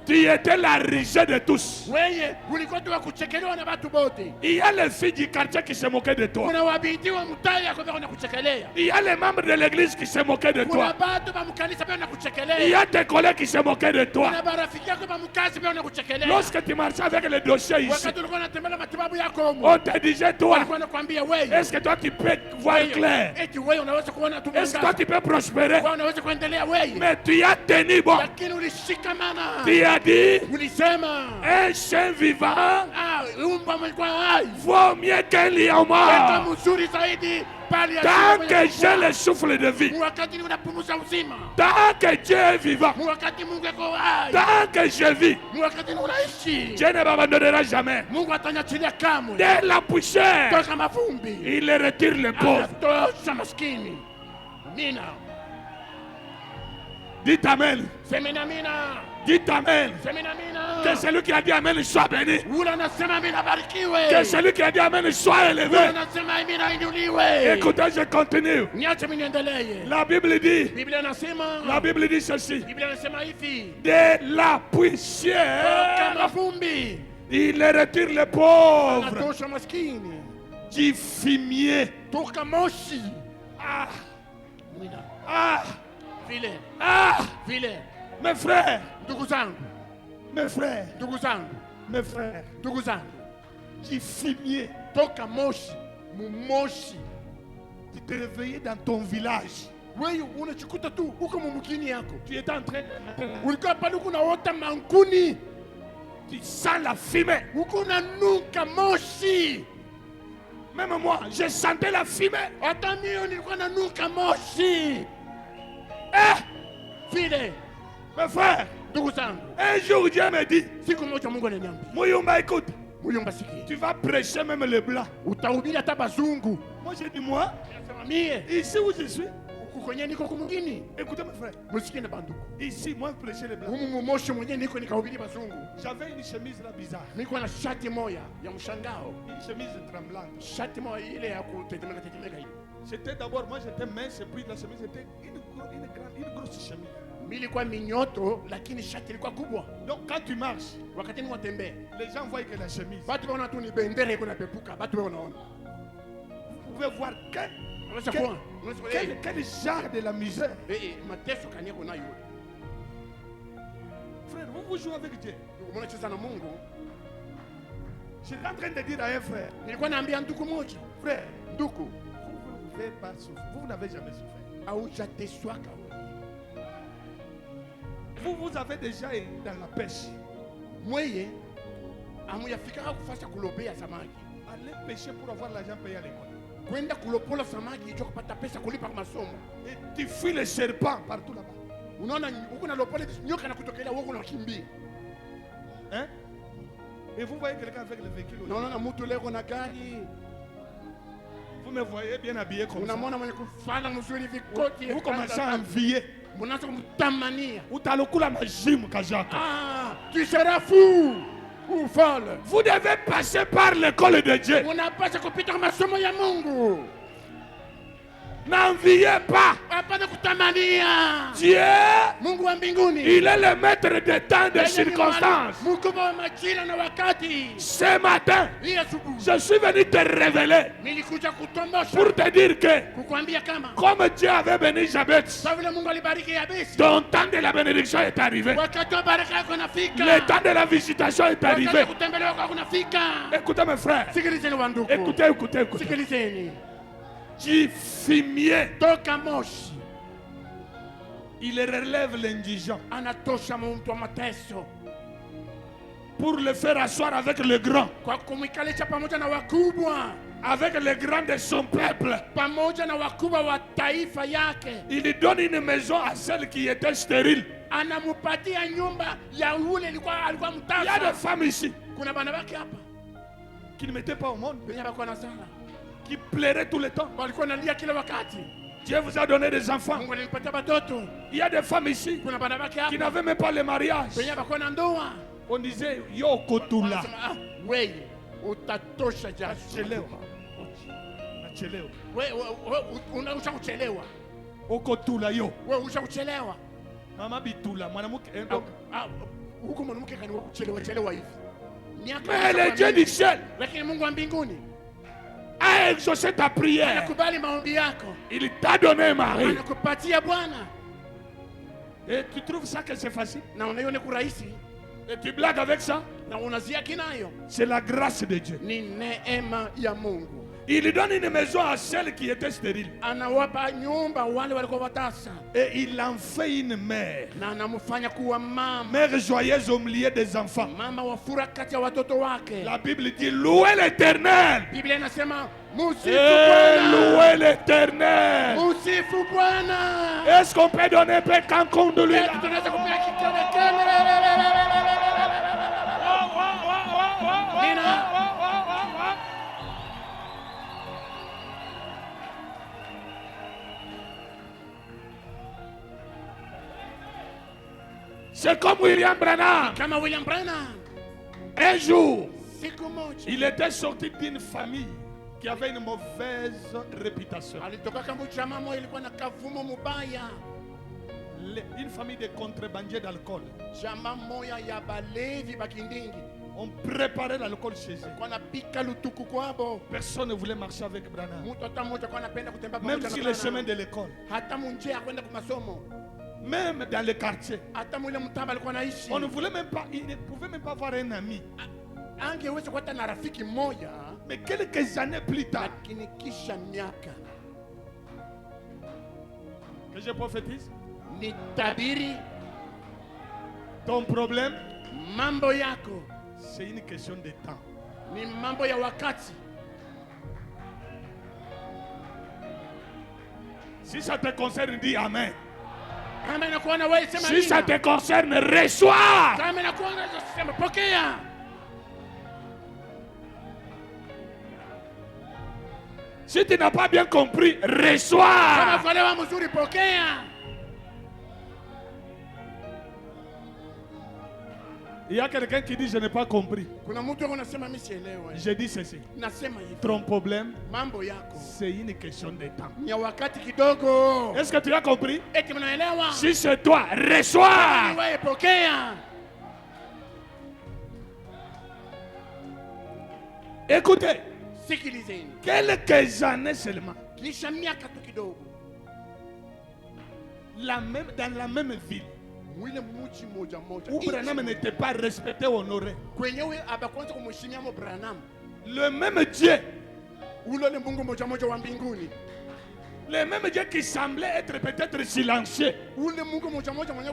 Tu étais la risée de tous. Weye ulikuwa tu wa kuchekelewa na watu bote. Il y a les filles du quartier qui se moquaient de toi. Kuna wabinti wa mtaa kwa na kuchekelea. Il y a les membres de l'église qui se moquaient de Kuna toi. watu wa mkanisa pia na Il y kuchekelea. a tes collègues qui se moquaient de toi. Kuna marafiki yako wa mkazi pia na kuchekelea. Lorsque tu marchais avec les dossiers ici, Wakati ulikuwa unatembea matibabu yako huko. on te disait, toi, Walikuwa wanakuambia wewe. est-ce que toi tu peux voir clair? Eti wewe unaweza kuona tu Est-ce que toi mwangaza. tu peux prospérer? Wewe unaweza kuendelea wewe. Mais tu as tenu bon. Lakini ulishikamana. Tu as dit, Ulisema un chien vivant umba mlikuwa hai. vaut mieux qu'un lion Kama mort. mzuri zaidi pale ya Tant que j'ai le souffle de vie, wakati unapumuza uzima. tant que Dieu est vivant, Wakati Mungu yuko hai. tant que je vis, Wakati unaishi. Dieu ne m'abandonnera jamais. Mungu atanyachilia kamwe. Dès la poussière, Toka mavumbi. il retire les pauvres. Anatosha maskini. Amina. Dites Amen. Semeni amina. Dites Amen. Semeni amina. Que celui qui a dit Amen soit béni. Ule anasema amina barikiwe. Que celui qui a dit Amen soit Ule élevé. anasema amina inuliwe. Écoutez, je continue. Niache mimi niendelee. La Bible dit, Biblia inasema. la Bible dit ceci. Biblia inasema hivi. De la Toka poussière, mavumbi. il retire les pauvres. Anatosha maskini. Du fumier. Toka moshi. Ah, Amina. ah, Vile. ah. Vile. Mes frères, ndugu zangu, mes frères, ndugu zangu, mes frères, ndugu zangu, du fumier, toka moshi, mumoshi. tu te réveillais dans ton village. Wewe unachikuta tu uko mumukini yako. Tu étais en train Ulikuwa pale uko naota mankuni. tu sens la fumée. Uko unanuka moshi. Même moi, je sentais la fumée. Hata mimi nilikuwa nanuka moshi. Vile, Mes frères, ndugu zangu, un jour Dieu me dit, siku moja Mungu ananiambia, Mouyumba, écoute, Muyumba sikia, tu vas prêcher même les blancs. utahubiri hata bazungu. Moi j'ai dit, moi, Nasema mie, ici où je suis, huku kwenye niko kumungini, écoutez mes frères, musikie na banduku. ici, moi je prêchais les blancs. Humu mumoshi mwenye niko nikahubiri bazungu. J'avais une chemise là bizarre, Niko na shati moya ya mshangao. une chemise tremblante. Shati moya ile ya kutetemeka tetemeka hivi. C'était d'abord, moi j'étais mince, et puis la chemise était une grosse chemise. Mimi ilikuwa minyoto lakini shati ilikuwa kubwa. Donc quand tu marches, Wakati ni watembea, les gens voient que la chemise. watu wanaona tu ni bendera iko napepuka, watu wanaona. Vous pouvez voir Unaweza kuona, unaweza kuona. quel genre de la misère. Mateso kanyako nayo. Frère, vous jouez avec Dieu. Unacheza na Mungu. J'étais en train de dire à un frère, Nilikuwa naambia ndugu moja, frère, ndugu, vous n'avez pas souffert. Vous n'avez jamais souffert. haujateswaka. Vous avez déjà été dans la pêche. Mweye amuyafikaka kufasa kulobea samaki. Allez pêcher pour avoir l'argent payé à l'école. Kwenda kulopola samaki icho kupata pesa kulipa kwa masomo. Et tu fuis les serpents partout là-bas. Unaona huko nalopola nyoka nakutokelea wewe unakimbia. Hein? Et vous voyez quelqu'un avec le véhicule. Na unaona mtu leo na gari. Vous me voyez bien habillé comme ça. Unamwona mwenye kufanya mzuri vikoti. Vous commencez à envier. Mnaanza kumtamania. Utalokula na gym kajaka. Ah, tu seras fou ou folle. Vous devez passer par l'école de Dieu. Unapaswa kupita kwa masomo ya Mungu. N'enviez pas. Hapana kutamania. Dieu, Mungu wa mbinguni, il est le maître des temps, des circonstances. mkubwa wa majira na wakati. Ce matin, Hii asubuhi je suis venu te révéler nilikuja kutombosha pour te dire que, kukwambia kama comme Dieu avait béni Jabez, sawa vile Mungu alibariki Yabesi, ton temps de la bénédiction est arrivé. wakati wa baraka yako unafika, Le temps de la visitation est wakati arrivé. wa kutembelewa kwako unafika. Écoutez mes frères, Sikilizeni wandugu, écoutez, écoutez, écoutez. sikilizeni. Du fumier, Toka moshi il relève l'indigent anatosha mtu wa mateso pour le faire asseoir avec le grand, kwa kumwikalisha pamoja na wakubwa, avec le grand de son peuple. pamoja na wakubwa wa taifa yake. Il donne une maison à celle qui était stérile. Anamupatia nyumba ya yule alikuwa Il y a des mtasa. femmes ici Kuna bana wake hapa qui ne mettaient pas au monde, wenye walikuwa na sala, qui pleuraient tout le temps. walikuwa nalia kila wakati. Dieu vous a donné des enfants. Mungu alinipatia watoto. Il y a des femmes ici Kuna bana wake qui hapa n'avaient même pas le mariage. wenye walikuwa na ndoa. On disait, Yo Kotula. Wanasema, wewe utatosha jasho. Nachelewa. Nachelewa. Wewe unausha kuchelewa. Okotula yo. Wewe usha kuchelewa. Mama Bitula, mwanamke. Huko mwanamke kani kuchelewa chelewa hivi. Miaka Mais le Dieu du ciel lakini Mungu wa mbinguni a exaucé ta prière. anakubali maombi yako. Il t'a donné un mari. Anakupatia Bwana. Et tu trouves ça que c'est facile? Na unaiona kurahisi Et tu blagues avec ça? na unazia kinayo. C'est la grâce de Dieu. Ni neema ya Mungu. Il donne une maison à celle qui était stérile. Anawapa nyumba wale walikuwa watasa. Et il en fait une mère. Na anamfanya kuwa mama. Mère joyeuse au milieu des enfants. Mama wa furaha kati ya watoto wake. La Bible dit louez l'Éternel. Biblia inasema musifu Et Bwana. louez l'Éternel. Musifu Bwana. Est-ce qu'on peut donner un peu quand de lui là? Tunaweza kupiga kikelele. Nina. C'est comme William Branham. Kama William Branham. Un jour, Siku moja il était sorti d'une famille qui avait une mauvaise réputation. alitoka kama jamaa moja ilikuwa na kavumo mubaya. Une famille de contrebandiers d'alcool. Jamaa moja ya balevi bakindingi. On préparait l'alcool chez eux. Kwa napika lutuku kwabo. Personne ne voulait marcher avec Branham. Mtu hata mmoja kwa anapenda kutembea Même pamoja sur na les chemins Branham. de l'école. Hata munjia kwenda kwa masomo. Même dans le quartier. hata mwile mtamba alikuwa anaishi, On ne voulait même pas, il ne pouvait même pas avoir un ami. angeweza kuwa hata na rafiki mmoja. Mais quelques années plus tard, Lakini kisha miaka, que je prophétise, ni tabiri ton problème, mambo yako c'est une question de temps. ni mambo ya wakati. Si ça te concerne, dis Amen. Kama inakuwa na wewe sema Si ça amina. te concerne, reçois. Kama inakuwa na wewe sema pokea. Si tu n'as pas bien compris, Kama reçois. kuelewa mzuri pokea. Il y a quelqu'un qui dit je n'ai pas compris. Kuna mtu anasema mimi sielewi. Je dis ceci. Nasema hivi, Ton problème, mambo yako c'est une question de temps. ni ya wakati kidogo. Est-ce que tu as compris? Eti mnaelewa? Si c'est toi, reçois. Wewe pokea. Écoutez, Sikilizeni. quelques années seulement, Kisha miaka tu kidogo, dans la même ville, mwile mji moja moja où Branham n'était pas respecté, honoré, kwenyewe abakwanza kumheshimia mo Branham, le même Dieu, ule ni Mungu moja moja wa mbinguni, le même Dieu qui semblait être peut-être silencieux, ule Mungu moja moja mwenye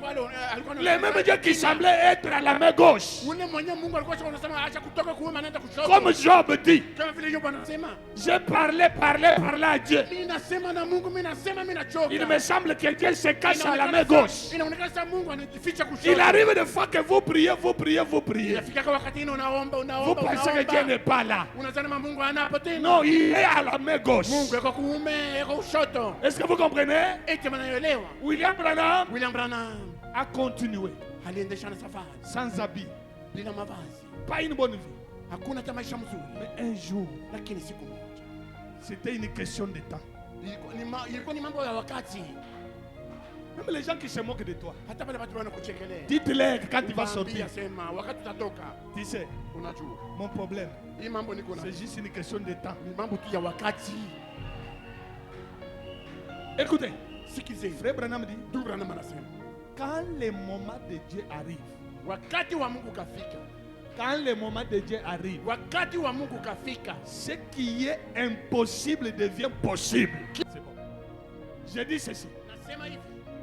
alikuwa le même Dieu qui semblait être à la main gauche, ule mwenye Mungu alikuwa anasema acha kutoka kuuma naenda kushoto, comme Job dit. kama vile Yobu anasema J'ai parlé à Dieu. mimi nasema na Mungu, mimi nasema mimi nachoka. Il me semble que Dieu se cache à la main gauche. Inaonekana sasa Mungu anajificha kushoto. Il arrive des fois que vous priez. Inafika kwa wakati unaomba Vous pensez que Dieu n'est pas là. unazana Mungu anapo tena. Non, il est à la main gauche. Mungu yuko kuume, yuko kushoto. Est-ce que vous comprenez? Eti mnaelewa? William Branham William Branham a continué aliendesha na safari sans habit, bila mavazi, pas une bonne vie. hakuna hata maisha mzuri, Mais un jour, lakini siku moja c'était une question de temps. ilikuwa ni mambo ya wakati. Même les gens qui se moquent de toi, Hata pale watu wanakuchekelea, dites-leur que quand tu vas sortir, Waambie, sema wakati utatoka, tu sais, unajua mon problème, hii mambo niko na c'est juste une question de temps. ni mambo tu ya wakati. Écoutez, Sikizeni, Frère Branham dit, ndugu Branham anasema quand le moment de Dieu arrive, wakati wa Mungu kafika, quand le moment de Dieu arrive, wakati wa Mungu kafika, ce qui est impossible devient possible. C'est bon. Je dis ceci. nasema hivi,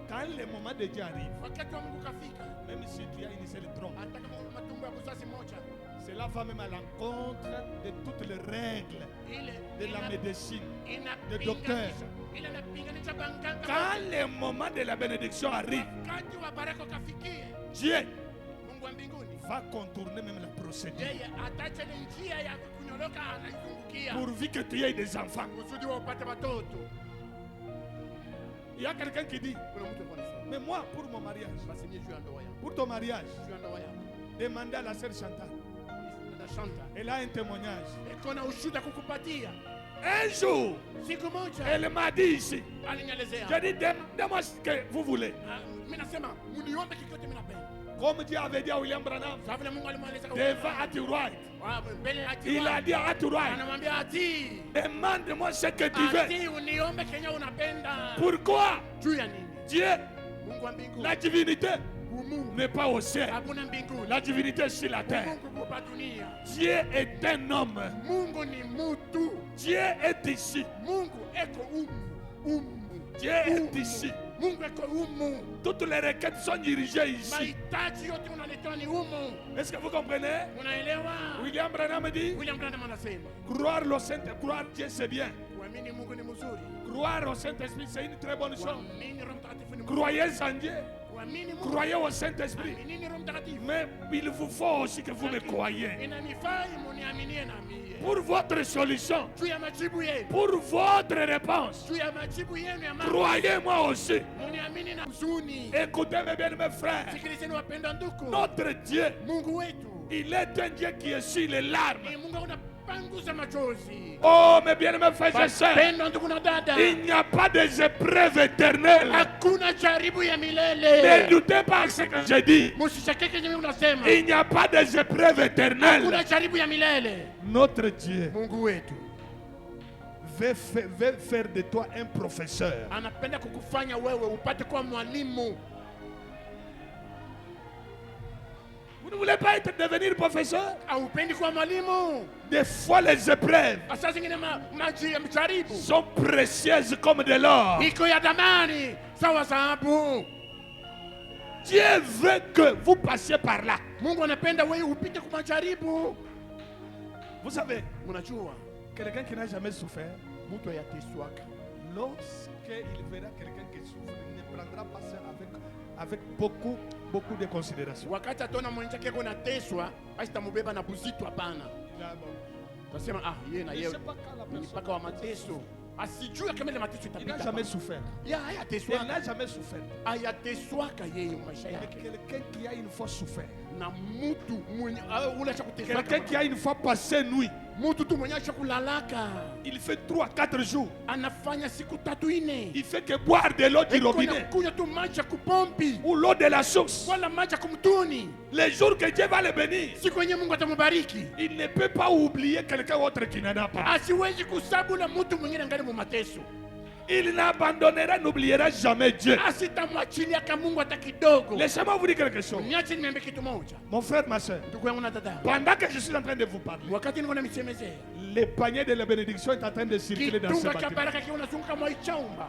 Quand le moment de Dieu arrive, wakati wa Mungu kafika, même si tu as une seule trompe, hata kama una matumbo ya kuzazi moja, cela va même à l'encontre de toutes les règles ile de la médecine. inapinganisha- de docteur. ile inapinganisha banganga. Quand le moment de la bénédiction arrive, Wakati wa baraka kafikie, Dieu Mungu wa mbinguni va contourner même la procédure. yeye ataacha ile njia ya kunyoroka, anaizungukia Pourvu que tu aies des enfants. kusudi wapate watoto. Il y a quelqu'un qui dit, Kuna mtu alikuwa anasema, mais moi, pour mon mariage, basi mimi juu ya ndoa yangu, pour ton mariage, juu ya ndoa yangu, demandez à la sœur Chantal. dada Shanta Elle a un témoignage. iko na ushuhuda kukupatia. Un jour, Siku moja elle m'a dit ici, alinielezea, j'ai dit, demandez-moi ce que vous voulez. mimi nasema mniombe kikote mimi napenda. Comme Dieu avait dit à William Branham, Sasa vile Mungu alimweleza devant Ati Wright, mbele ya il a dit à Ati Wright, anamwambia ati demande-moi ce que tu veux. ati uniombe kenye unapenda. Pourquoi Juu ya nini? Dieu, Mungu wa mbinguni, la divinité, Mungu n'est pas au ciel. hakuna mbinguni, La divinité est sur la terre. Mungu kupa dunia. Dieu est un homme. Mungu ni mutu, Dieu est ici. Mungu eko umu. Dieu est ici. Mungu eko umu. Toutes les requêtes sont dirigées ici. Mahitaji yote unaletewa ni umu. Est-ce que vous comprenez? Unaelewa? William Branham dit, William Branham anasema croire au Saint, croire Dieu c'est bien. kuamini Mungu ni mzuri, Croire au Saint-Esprit c'est une très bonne chose. kuamini Roho Mtakatifu ni mzuri, Croyez en Dieu. kuamini Mungu, Croyez au Saint-Esprit. aminini Roho Mtakatifu. Mais il vous faut aussi que vous me croyez. Inanifai muniaminie na mie. Pour votre solution, Juu ya majibu yenu, pour votre réponse, juu ya majibu yenu ya mambo, croyez-moi aussi. muniamini na huzuni. Écoutez mes bien-aimés frères. Sikilizeni wapendwa ndugu, Notre Dieu, Mungu wetu il est un Dieu qui essuie les larmes. ni Mungu unapanguza machozi. Oh, mes bien-aimés frères et sœurs, Wapendwa ndugu na dada, il n'y a pas des épreuves éternelles. hakuna jaribu ya Ne milele. doutez pas ce que j'ai dit. Musishake kenye unasema, Il n'y a pas des épreuves éternelles. hakuna jaribu ya milele. Notre Dieu Mungu wetu veut faire de toi un professeur. anapenda kukufanya wewe upate kuwa mwalimu. Vous ne voulez pas devenir professeur? Haupendi kuwa mwalimu? Des fois, les épreuves Saa zingine maji ya mjaribu sont précieuses comme de l'or. iko ya damani sawa dhahabu. Dieu veut que vous passiez par là. Mungu anapenda wewe upite kwa majaribu. Vous savez, Mnajua quelqu'un qui n'a jamais souffert, mtu ayateswaka, lorsqu'il verra quelqu'un qui souffre, il ne prendra pas ça avec beaucoup de considération. wakati ataona mwenzake yako nateswa, basi tamubeba na buzito. Hapana, tasema yeye na yeye ni mpaka wa mateso, asijue kama ile mateso Il n'a itapita. jamais souffert. Ya Il hayateswaka, n'a jamais souffert. ayateswaka yeye maisha Mais yake. quelqu'un qui a une fois souffert, Na mtu mwenye ule acha kuteswaka, quelqu'un qui a une fois passé nuit, mtu tu mwenye acha kulalaka, il fait 3 à 4 jours. anafanya siku 3-4, Il fait que boire de l'eau du robinet kunywa tu maji ya kupompi ou l'eau de la source. wala maji ya kumtuni. Les jours que Dieu va le bénir, Siku yenye Mungu atamubariki, il ne peut pas oublier quelqu'un autre qui n'en a pas. asiwezi kusabu na mtu mwingine angali mu mateso. Il n'abandonnera, n'oubliera jamais Dieu. Asitamwachilia kama Mungu hata kidogo. Laissez-moi vous dire quelque chose. Niache niambie kitu moja, Mon frère, ma soeur, ndugu yangu na dada, pendant que je suis en train de vous parler, wakati niko na misemezea, le panier de la bénédiction est en train de circuler dans ce kitunga cha bâtiment. baraka kiwa unazunguka mwa ichaumba.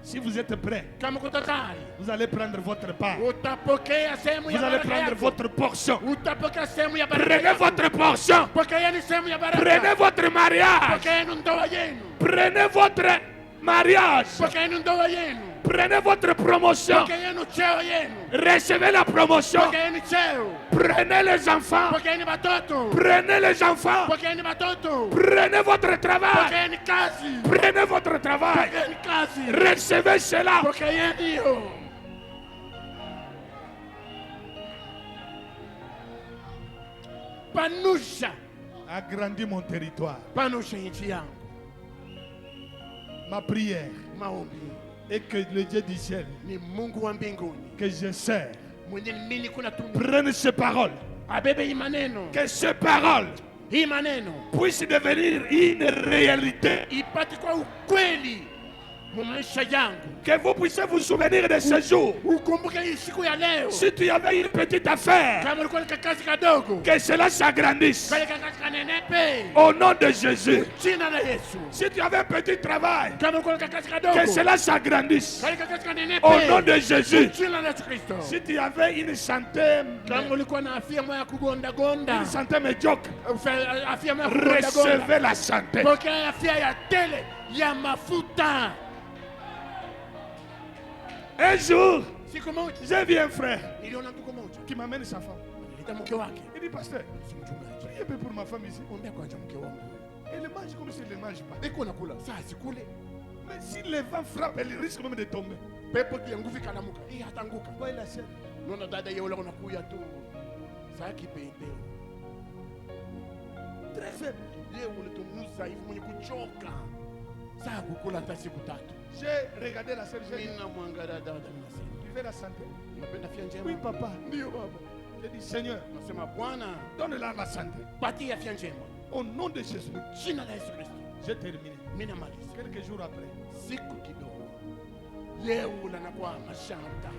Si vous êtes prêts, Kama uko tayari, vous allez prendre votre part. utapokea sehemu ya Vous allez baraka prendre yako. votre portion. Utapokea sehemu ya baraka Prenez yako. votre portion. Pokeeni sehemu ya baraka. Prenez votre mariage. Pokeeni ndoa yenu. Prenez votre mariage. Pokeeni ndoa yenu. Prenez votre promotion. Pokeeni cheo yenu. Recevez la promotion. Pokeeni cheo. Prenez les enfants. Pokeeni watoto. Prenez les enfants. Pokeeni watoto. Prenez votre travail. Pokeeni kazi. Prenez votre travail. Pokeeni kazi. Recevez cela. Pokeeni hiyo. Panusha. Agrandis mon territoire. Panusha nchi yangu. Ma prière Maombi est que le Dieu du ciel ni Mungu wa mbinguni que je sers mwenye mimi kuna tumbo prenne ces paroles. abebe hii maneno, Que ces paroles hii maneno puissent devenir une réalité. ipate kwa ukweli mu maisha yangu. Que vous puissiez vous souvenir de ce jour. Ukumbuke hii siku ya leo, Si tu avais une petite affaire, kama ulikuwa na kazi kadogo, que cela s'agrandisse. kale kazi kanenepe, Au nom de Jésus. jina la Yesu. Si tu avais un petit travail, Kama ulikuwa na kazi kadogo, que cela s'agrandisse. kale kazi kanenepe, Au nom de Jésus. jina la Yesu Kristo. Si tu avais une santé, Kama ulikuwa na afya moya kugonda gonda, une santé médiocre, afya moya kugonda gonda, recevez la santé. pokea afya ya tele ya mafuta. Un jour, Siku moja j'ai vu un frère niliona ndugu moja qui m'amène sa femme. nilita mke wake, Il dit, pasteur, si mchungaji, priez un peu pour ma femme ici. ombea kwa ajili ya mke wangu, Elle mange comme s'il ne mange pas. iko nakula saa sikule, Mais si le vent frappe, elle risque même de tomber. pepo tu ya nguvu ikalamuka, hii hatanguka. Toi, il a chaîne. Naona dada yeye ule unakuya tu saa kipende, Très faible. yeye ule tu mzaifu mwenye kuchoka, saa kukula hata siku 3. J'ai regardé la sœur, j'ai dit, Mimi namwangalia dada, ninasema tu veux la santé? unapenda afya njema? Oui, papa. Ndio baba. J'ai dit, Seigneur, Nasema Bwana, donne-la la santé. patia afya njema, Au nom de Jésus. jina la Yesu Kristo. J'ai terminé. Mimi namaliza. Quelques jours après, Siku kidogo yeye ule anakuwa mashamba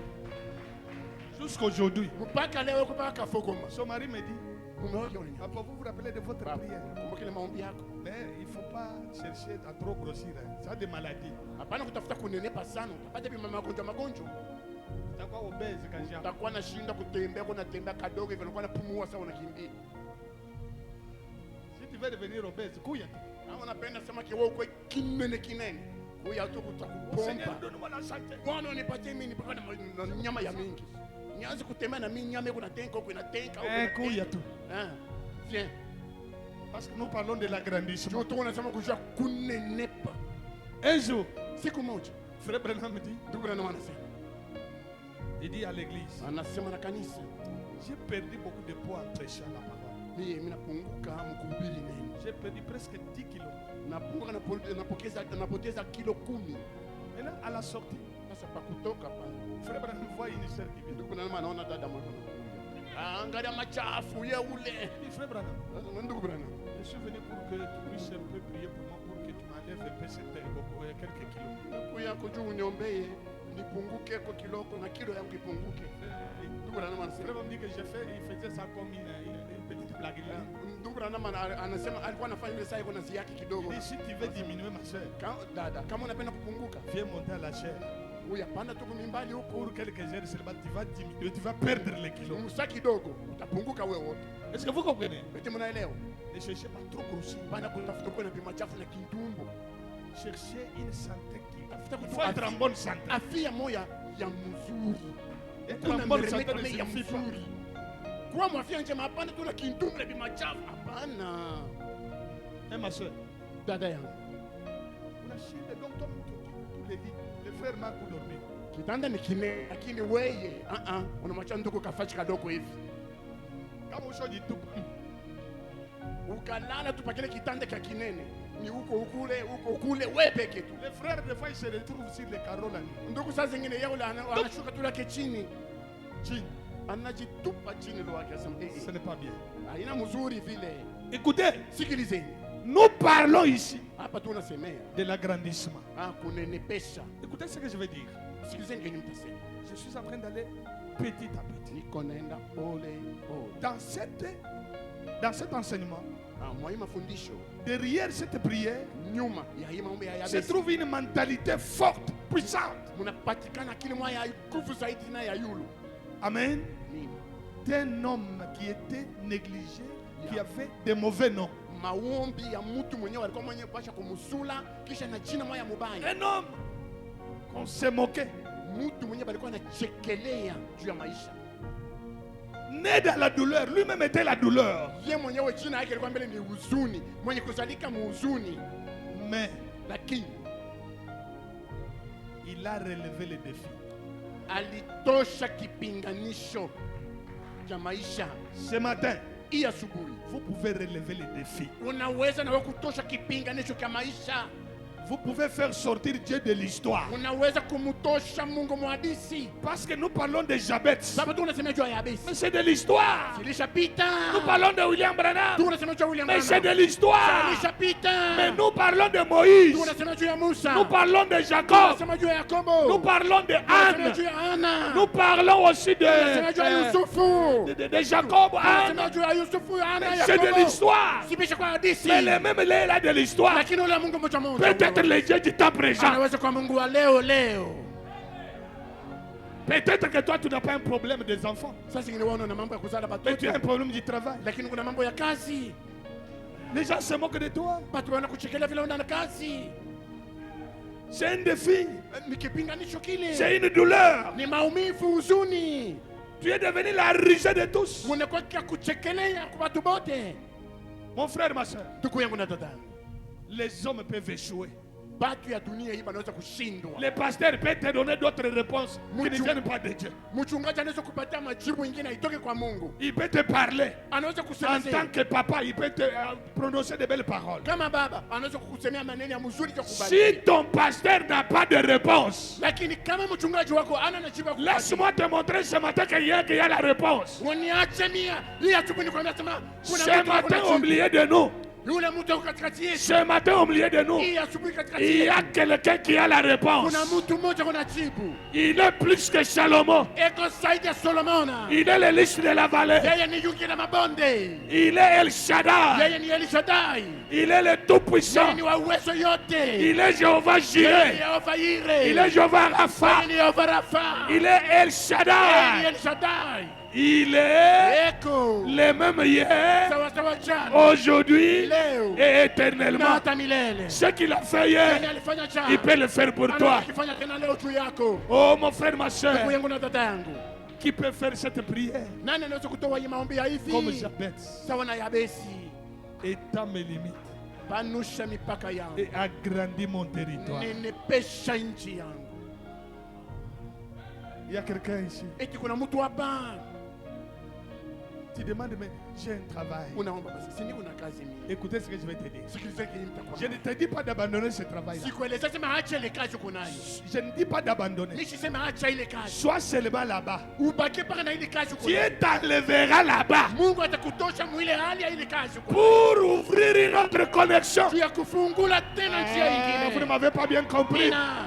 jusqu'aujourd'hui, mpaka leo kupaka kafogoma. son mari me dit, Mume wake ule papa, vous vous rappelez de votre prière. kumbuka ile maombi yako, Mais il ne faut pas chercher à trop grossir. Hein. Ça a des maladies. hapana kutafuta kunenepa sana, utapata pia magonjwa. Utakuwa obèse quand j'ai Utakuwa nashinda kutembea, unatembea kadogo hivyo, unakuwa napumua sawa, unakimbia. Si tu veux devenir obèse, kuya. Kama unapenda sema kiwewe uko kinene, kuya tu Seigneur, kutakupompa. donne-moi la santé. Bwana unipatie mimi nipaka na nyama ya mingi, nianze kutembea na mimi nyama iko natenka huko inatenka huko. Kuya tu. Viens. Parce que nous parlons de l'agrandissement. Joto unasema kujua kunenepa. Un jour, Siku moja frère Branham me dit, ndugu na anasema, il dit à l'église, anasema na kanisa, j'ai perdu beaucoup de poids en prêchant la parole. mimi napunguka mkuhubiri neno, J'ai perdu presque 10 kilos. napunguka napoteza kilo 10. Et là, à la sortie, Sasa pa kutoka pa frère Branham voit une sœur qui vient. ndugu na anaona dada mmoja angalia machafu ya ule. Il dit, frère Branham, Sasa ndugu brana, je suis venu pour que tu puisses un peu prier pour moi, pour que tu m'enlèves un peu quelques kilos. kuya kujua uniombee nipunguke kwa kiloko na kilo yangu ipunguke. Ndugu Branham anasema, Frère m'a dit que j'ai fait, il faisait ça comme une petite blague. ndugu Branham anasema alikuwa anafanya ile saa iko na ziaki kidogo. Il dit si tu veux diminuer ma soeur, Dada, kama unapenda kupunguka, viens monter à la chair. uyapanda tu mimbali huko. Pour quelques heures seulement, tu vas diminuer, tu vas perdre les kilos. Musa kidogo utapunguka wewe wote. Est-ce que vous comprenez? Eti mnaelewa? Ne cherchez pas trop grossir. Bana kutafuta kwa na pima chafu na kitumbo. Cherchez une santé qui... Il Il faut être en bonne santé. Afya moya ya mzuri. Être en bonne santé ne ya suffit pas. mzuri. Kwa mwafia njema hapana tu na kitumbo na pima chafu. Hapana. Eh ma soeur, Dada yangu. la Chine, donc tous les lits, les frères Marc ont dormi. Kitanda ni kine lakini weye unamwacha ndugu kafachi kadogo hivi. Kama ushoji tu. Ukalala tu pakile kitanda kia kinene. Ni huko ukule wewe peke tu. Les frères des fois ils se retrouvent sur les carreaux là. Ndugu saa zingine yao anashuka tu lake chini. Chini. Anajitupa chini lo yake asema Ce n'est pas bien. haina mzuri vile. Écoutez, Sikilizeni. nous parlons ici Hapa tu unasemea de l'agrandissement. kunenepesha. Écoutez ce que je veux dire. Sikilizeni kenye mtasema. Je suis en train d'aller petit à petit. Niko naenda pole pole. Dans cet enseignement, Mwa hii mafundisho derrière cette prière, nyuma ya hii maombi ya se Yabesi trouve une mentalité forte, puissante. mnapatikana akili mwa ya nguvu zaidi na ya yulu. Amen. Nini? D'un homme qui était négligé, qui avait des mauvais noms. Maombi ya mtu mwenyewe alikuwa mwenyewe pasha kumusula kisha na jina moja mubaya. Un homme qu'on se moquait, Mtu mwenyewe alikuwa anachekelea juu ya maisha. né dans la douleur, lui-même était la douleur. Ye mwenyewe jina yake alikuwa mbele ni huzuni, mwenye kuzalika muhuzuni, Mais lakini il a relevé le défi. alitosha kipinganisho cha maisha. Ce matin, Hii asubuhi vous pouvez relever le défi. unaweza nawe kutosha kipinganisho cha maisha. Vous pouvez faire sortir Dieu de l'histoire. Unaweza kumutosha Mungu mwadisi. Parce que nous parlons de Jabez. Sababu tunasema juu ya Yabesi. Mais c'est de l'histoire. Ilishapita. Nous parlons de William Branham. Tunasema juu ya William Mais c'est Branham. de l'histoire. Ilishapita. Mais nous parlons de Moïse. Tunasema juu ya Musa. Nous parlons de Jacob. Tunasema juu ya Yakobo. Nous parlons de Tunasema Anne. juu ya Ana. Nous parlons aussi Tunasema juu ya Yusufu. de Jacob, Tunasema Anne. juu ya Yusufu, Ana, C'est de Yakobo. l'histoire. Sibisha kwa hadithi. Mais les mêmes là de l'histoire. Lakini ule Mungu mmoja mmoja. Peut-être les dieux du temps présent. Anaweza kwa Mungu wa leo. Peut-être que toi tu n'as pas un problème des enfants. Sasa zingine wana na mambo ya kuzala Mais tu as un batoto. problème du travail. Lakini kuna mambo ya kazi. Les gens se moquent de toi. Watu wanakuchekelea vile una kazi. C'est un défi. Ni kipinganisho kile. C'est une douleur. Ni maumivu, huzuni. Tu es devenu la risée de tous. Unakuwa kuchekelea kwa watu wote. Mon frère, ma soeur, Ndugu yangu na dada. les hommes peuvent échouer. Batu ya dunia hii wanaweza kushindwa. Les pasteurs peuvent te donner d'autres réponses qui ne Mutu- viennent pas de Dieu. Mchungaji anaweza kupatia majibu mengine haitoke kwa Mungu. Il peut te parler. Anaweza En kusemea tant que papa, il peut te prononcer de belles paroles. kama baba, anaweza kukusemea maneno ya mzuri ya Si kubariki. ton pasteur n'a pas de réponse, Lakini kama mchungaji wako ana jibu ya kukubariki. laisse-moi te montrer ce matin qu'il y a la réponse. Uniache mia. Hii asubuhi nikwambia sema kuna Ce mtu matin, ako na au milieu de nous, yule mtu ako katikati yetu. ce matin, au milieu de nous, Hii asubuhi katikati il y a yetu. quelqu'un qui a la réponse. Kuna mtu mmoja kuna jibu. Il est plus que Salomon. Eko zaidi ya Solomona. Il est le lys de la vallée. Yeye ni yuki na mabonde. Il est El Shaddai. Yeye ni Elishadai. Il est le Tout-Puissant. Yeye ni wa uwezo yote. Il est Jéhovah Yeye ni Jireh. Yehova Yire. Il est Jéhovah Yeye Rapha. ni Yehova Rafa. Il est El Yeye ni Shaddai. Elishadai. Il est Eko. le même hier, Sawa sawa jana. aujourd'hui Leo. et Na éternellement. hata milele. Ce qu'il a fait Yeye hier, alifanya jana. il peut le faire pour toi. Anaweza kufanya tena leo juu yako. Oh mon frère, ma Ndugu soeur, yangu na dada yangu. qui peut faire cette prière Nani anaweza kutoa hii maombi ya comme hivi? Jabez? Sawa na Yabesi. Étends mes limites Panusha mipaka yangu. et agrandis mon territoire. Nenepesha nchi yangu. Il y a quelqu'un ici. Eti kuna mtu hapa. Tu demandes, mais j'ai un travail. Unaomba basi. Si niko na kazi mimi. Écoutez ce que je vais te dire. Sikiliza kile nitakwambia. Je ne te dis pas d'abandonner ce travail-là. Sikueleza sema acha ile kazi uko nayo. Je ne dis pas d'abandonner. Nishisema acha ile kazi. Sois seulement là-bas. Ubaki paka na ile kazi uko nayo. Dieu t'enlèvera là-bas Mungu atakutosha mwile hali ya ile kazi uko nayo. pour ouvrir une autre connexion. Tu ya kufungula tena njia Vous ne nyingine. m'avez pas bien compris. Nina.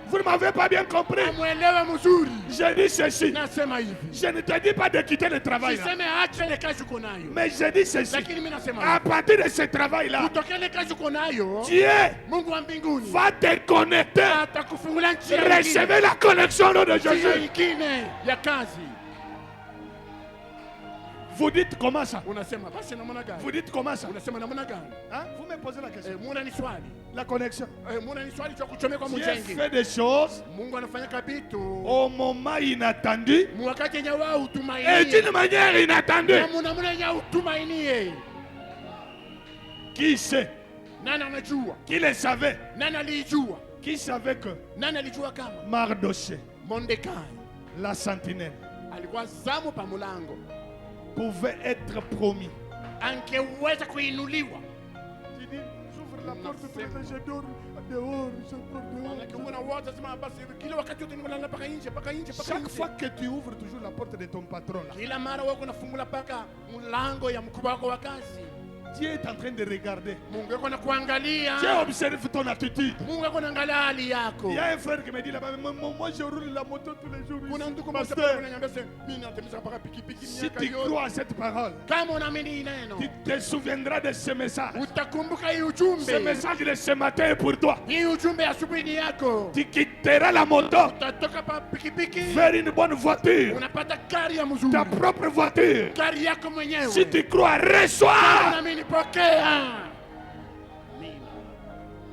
Vous ne m'avez pas bien compris. Amwelewe mzuri. Je dis ceci. Nasema hivi. Je ne te dis pas de quitter le travail là. Siseme acha ile kazi uko nayo. Mais je dis ceci. Lakini mimi nasema À partir de ce travail là, kutoka ile kazi uko nayo, Dieu Mungu wa mbinguni va te connecter. atakufungulia njia nyingine. Recevez la connexion au nom de Njia Jésus. nyingine ya kazi. Vous dites comment ça? Unasema basi namna gani? Vous dites comment ça? Unasema namna gani? Hein? Vous me posez la question. Muna ni swali. La connexion. Muna ni swali cha kuchomeka Dieu mjengi. fait des choses Mungu anafanya kabitu au moment inattendu wakati yenye wao et utumainie. d'une manière inattendue. Na muna yenye utumainie. Qui sait? Nani anajua? Qui le savait? Nani alijua? Qui savait que Nani alijua kama Mardoché, Mordekai la sentinelle, alikuwa zamu pa mulango, pouvait être promis? angeweza kuinuliwa. Tu dis, j'ouvre la porte, je dors dehors, je dors dehors. Chaque fois que tu ouvres toujours la porte de ton patron là, kila mara wako nafungula paka mulango ya mkubwa wako wa kazi, Dieu est en train de regarder. Mungu yako nakuangalia. Dieu observe ton attitude. Mungu yako naangalia hali yako. Il y a un frère qui me dit là-bas, moi je roule la moto tous les jours. Kuna ndugu Pasteur, mmoja ananiambia sasa mimi natembea paka pikipiki si miaka tu yote. crois à cette parole, Kama unaamini neno, tu te souviendras de ce message. utakumbuka hii Ce ujumbe. message de ce matin est pour toi. Hii ujumbe ya asubuhi ni yako. Tu quitteras la moto Utatoka pa pikipiki, vers une bonne voiture, unapata gari ya mzuri. ta propre voiture. Gari yako mwenyewe. Si tu crois, reçois. Unaamini, pokea.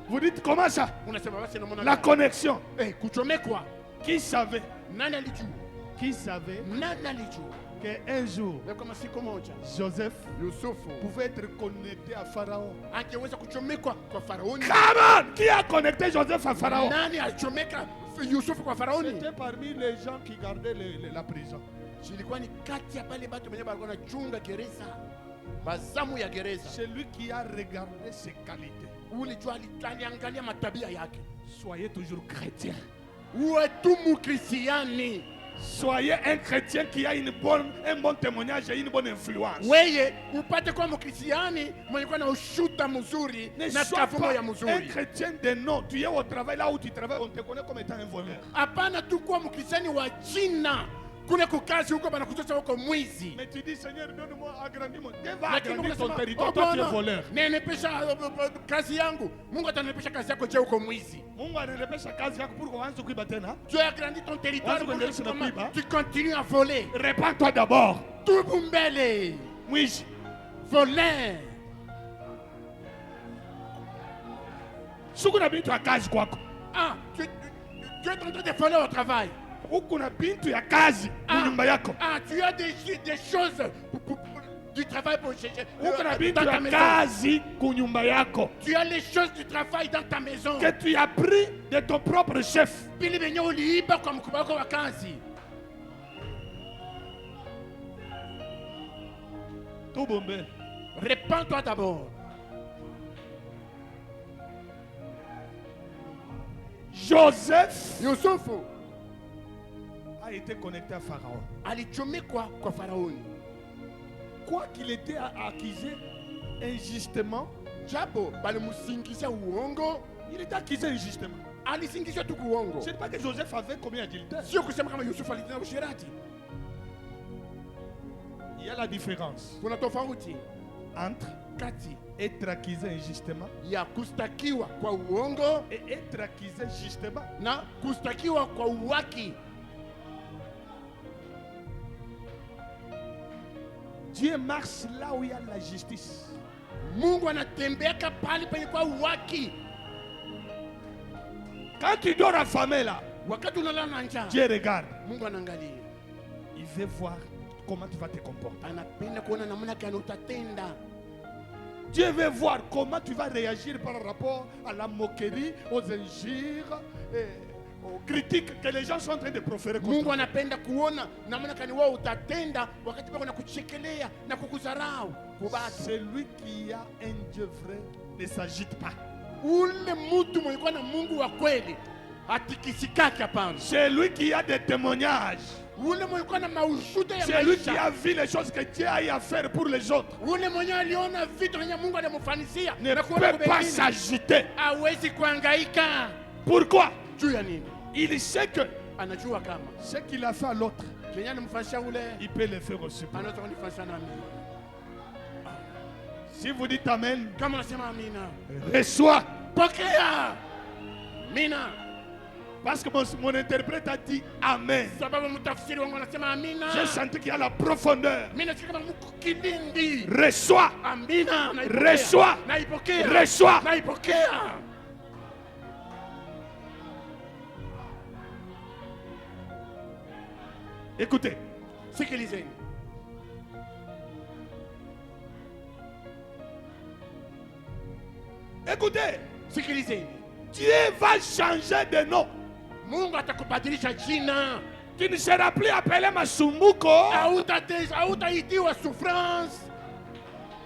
Vous dites comment ça? Unasema basi namna La gani? connexion. Kuchomekwa. Qui savait? Nani alijua? Qui savait Nani alijua? qu'un jour, Na kama siku moja Joseph Yusufu pouvait être connecté à Pharaon? angeweza kuchomekwa kwa Faraoni. Come on! Qui a connecté Joseph à Pharaon? Nani alichomeka Yusufu kwa Faraoni? C'était parmi les gens qui gardaient la prison. Ilikuwa ni kati ya pale watu wenye walikuwa wanachunga gereza, bazamu ya gereza. Celui qui a regardé ses qualités. Ulijua aliangalia matabia yake. Soyez toujours chrétien. Uwe tu mkristiani. Soyez un chrétien qui a un bon témoignage et une bonne influence. Weye upate kuwa mkristiani mwenye kuwa na ushuta mzuri Ne na sois kafumo pas ya un mzuri. chrétien de nom. Tu es au travail, là où tu travailles, on te connaît comme étant un voleur. Hapana tu kuwa mkristiani wa jina. Kule kukazi huko banakutosa huko mwizi. Mais tu dis, Seigneur, donne-moi, agrandis-moi. Dieu va Lakini agrandir ton unasema, territoire. oh, Toi, tu es Bwana, voleur. nenepesha kazi yangu. Mungu atanepesha kazi yako je huko mwizi. Mungu anarepesha kazi yako pour kuanza kuiba tena. Tu as agrandi ton territoire Wazi kuendelea na kuiba. tu continues à voler. Répands-toi d'abord. Tubu mbele. Mwizi. Voler. Suku na bintu ya kazi kwako. Tu es en train de voler au travail. Huku na bintu ya kazi nyumba yako. Tu as des choses du travail pour Huku na bintu dans ta ya maison. kazi kunyumba yako. Tu as les choses du travail dans ta maison. Que tu as pris de ton propre chef. Pili benye uliiba kwa mkubwa wako wa kazi. Tubombe. Répands-toi d'abord. Joseph Yusufu a été connecté à Pharaon. alichomekwa kwa Faraoni. Quoi qu'il était accusé injustement, Japo balimusingizia uongo, il était accusé injustement. alisingizwa tu uongo. Ce n'est pas que Joseph avait commis adultère. Sio kusema kama Yusufu alitenda usherati. Il y a la différence Kuna tofauti entre kati être accusé injustement ya kustakiwa kwa uongo et être accusé justement. na kustakiwa kwa uwaki. Dieu marche là où il y a la justice. Mungu anatembeaka pale penye kwa uwaki. Quand tu dors affamé là, Wakati unalala na njaa, Dieu regarde. Mungu anaangalia. Il veut voir comment tu vas te comporter. Anapenda kuona namna gani utatenda. Dieu veut voir comment tu vas réagir par rapport à la moquerie, aux injures, aux critiques que les gens sont en train de proférer contre Mungu toi. anapenda kuona namna gani wewe utatenda wakati bako nakuchekelea na kukudharau kubatu. Celui qui a un Dieu vrai ne s'agite pas. Ule mtu mwenye kuwa na Mungu wa kweli atikisikaki hapana. Celui qui a des témoignages. Ule mwenye kuwa na maushuda ya Celui qui maisha. a vu les choses que Dieu a eu à faire pour les autres Ule mwenye aliona vitu vyenye Mungu alimfanisia ne na kuona peut pas kubengine. s'agiter. Hawezi kuhangaika. Pourquoi? Juu ya nini? il sait que anajua kama ce qu'il a fait à l'autre, kenye alimfanyisha ule il peut le faire aussi. anaweza kunifanyisha nami. Si vous dites Amen, Kama unasema amina, reçois. pokea. Amina. Parce que mon interprète a dit Amen. Sababu mtafsiri wangu anasema amina. J'ai senti qu'il y a la profondeur. Mimi nasikia kama mko kilindi. Reçois. Amina. Naipokea. Reçois. Naipokea. Reçois. Naipokea. Écoutez. Sikilizeni. Écoutez. Sikilizeni. Dieu va changer de nom. Mungu atakubadilisha jina. Tu ne seras plus appelé Masumbuko. Hautaitiwa souffrance.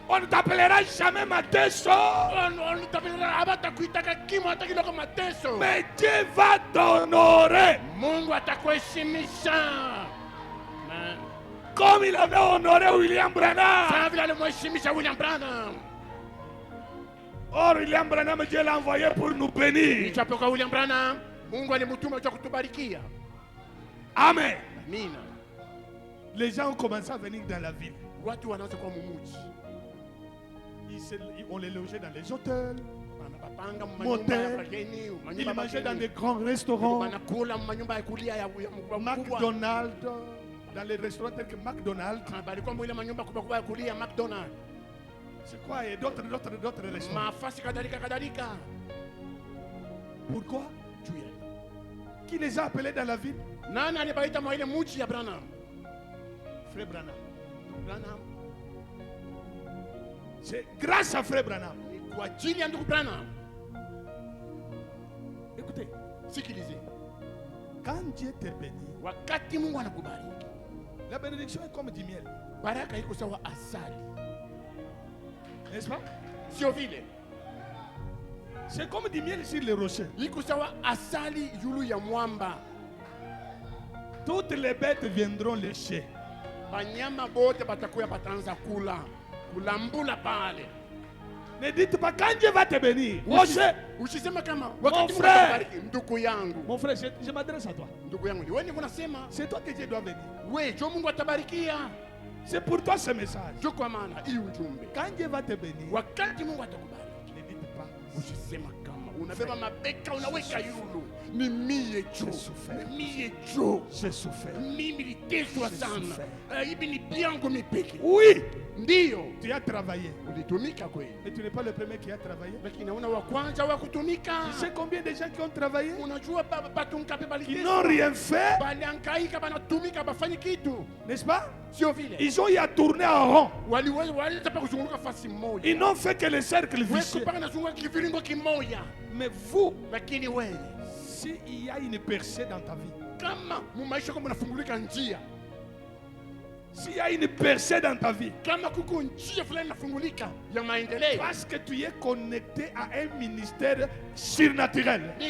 On ne t'appellera jamais Mateso. Hawatakuitaka kimo hata kidogo mateso. Mais Dieu va t'honorer. Mungu atakuheshimisha. Comme il avait honoré William Branham. Sawa vile alimheshimisha William Branham. Or William Branham, Dieu l'a envoyé pour nous bénir. Ichapoka William Branham, Mungu alimtuma kwa kutubarikia. Amen. Amina. Les gens ont commencé à venir dans la ville. Watu wanaanza kwa mumuji. On les logeait dans les hôtels, motels. ils mangeaient dans des grands restaurants. McDonald's, dans les restaurants tels que McDonald's. C'est quoi? Et d'autres restaurants. Pourquoi? Qui les a appelés dans la ville? Frère Branham. C'est grâce à Frère Branham. Écoutez, quand Dieu te bénit, la bénédiction est comme du miel. N'est-ce pas? C'est comme du miel sur les rochers. Toutes les bêtes viendront lécher. Ne dites pas quand Dieu va te bénir. Mon frère, je m'adresse à toi. C'est toi que Dieu doit bénir. C'est pour toi ce message. Quand Dieu va te bénir, ne dites pas. Unabeba mabeka unaweka yulu. Ni mie jo. J'ai souffert. Mimi niliteswa sana. Hivi ni byangu mipeke. Oui. Ndio. Tu as travaillé. Ulitumika kweli. Mais tu n'es pas le premier qui a travaillé. Lakini naona wa kwanza wa kutumika. Tu sais combien de gens qui ont travaillé? Unajua batu ngapi baliteswa? Qui n'ont rien fait. Balihangaika banatumika bafanyi kitu. N'est-ce pas? Sio vile. Ils ont eu à tourner en rond. Ils n'ont fait que le cercle vicieux. Mais vous, s'il y a une percée dans ta vie, s'il y a une percée dans ta vie, parce que tu es connecté à un ministère surnaturel, tu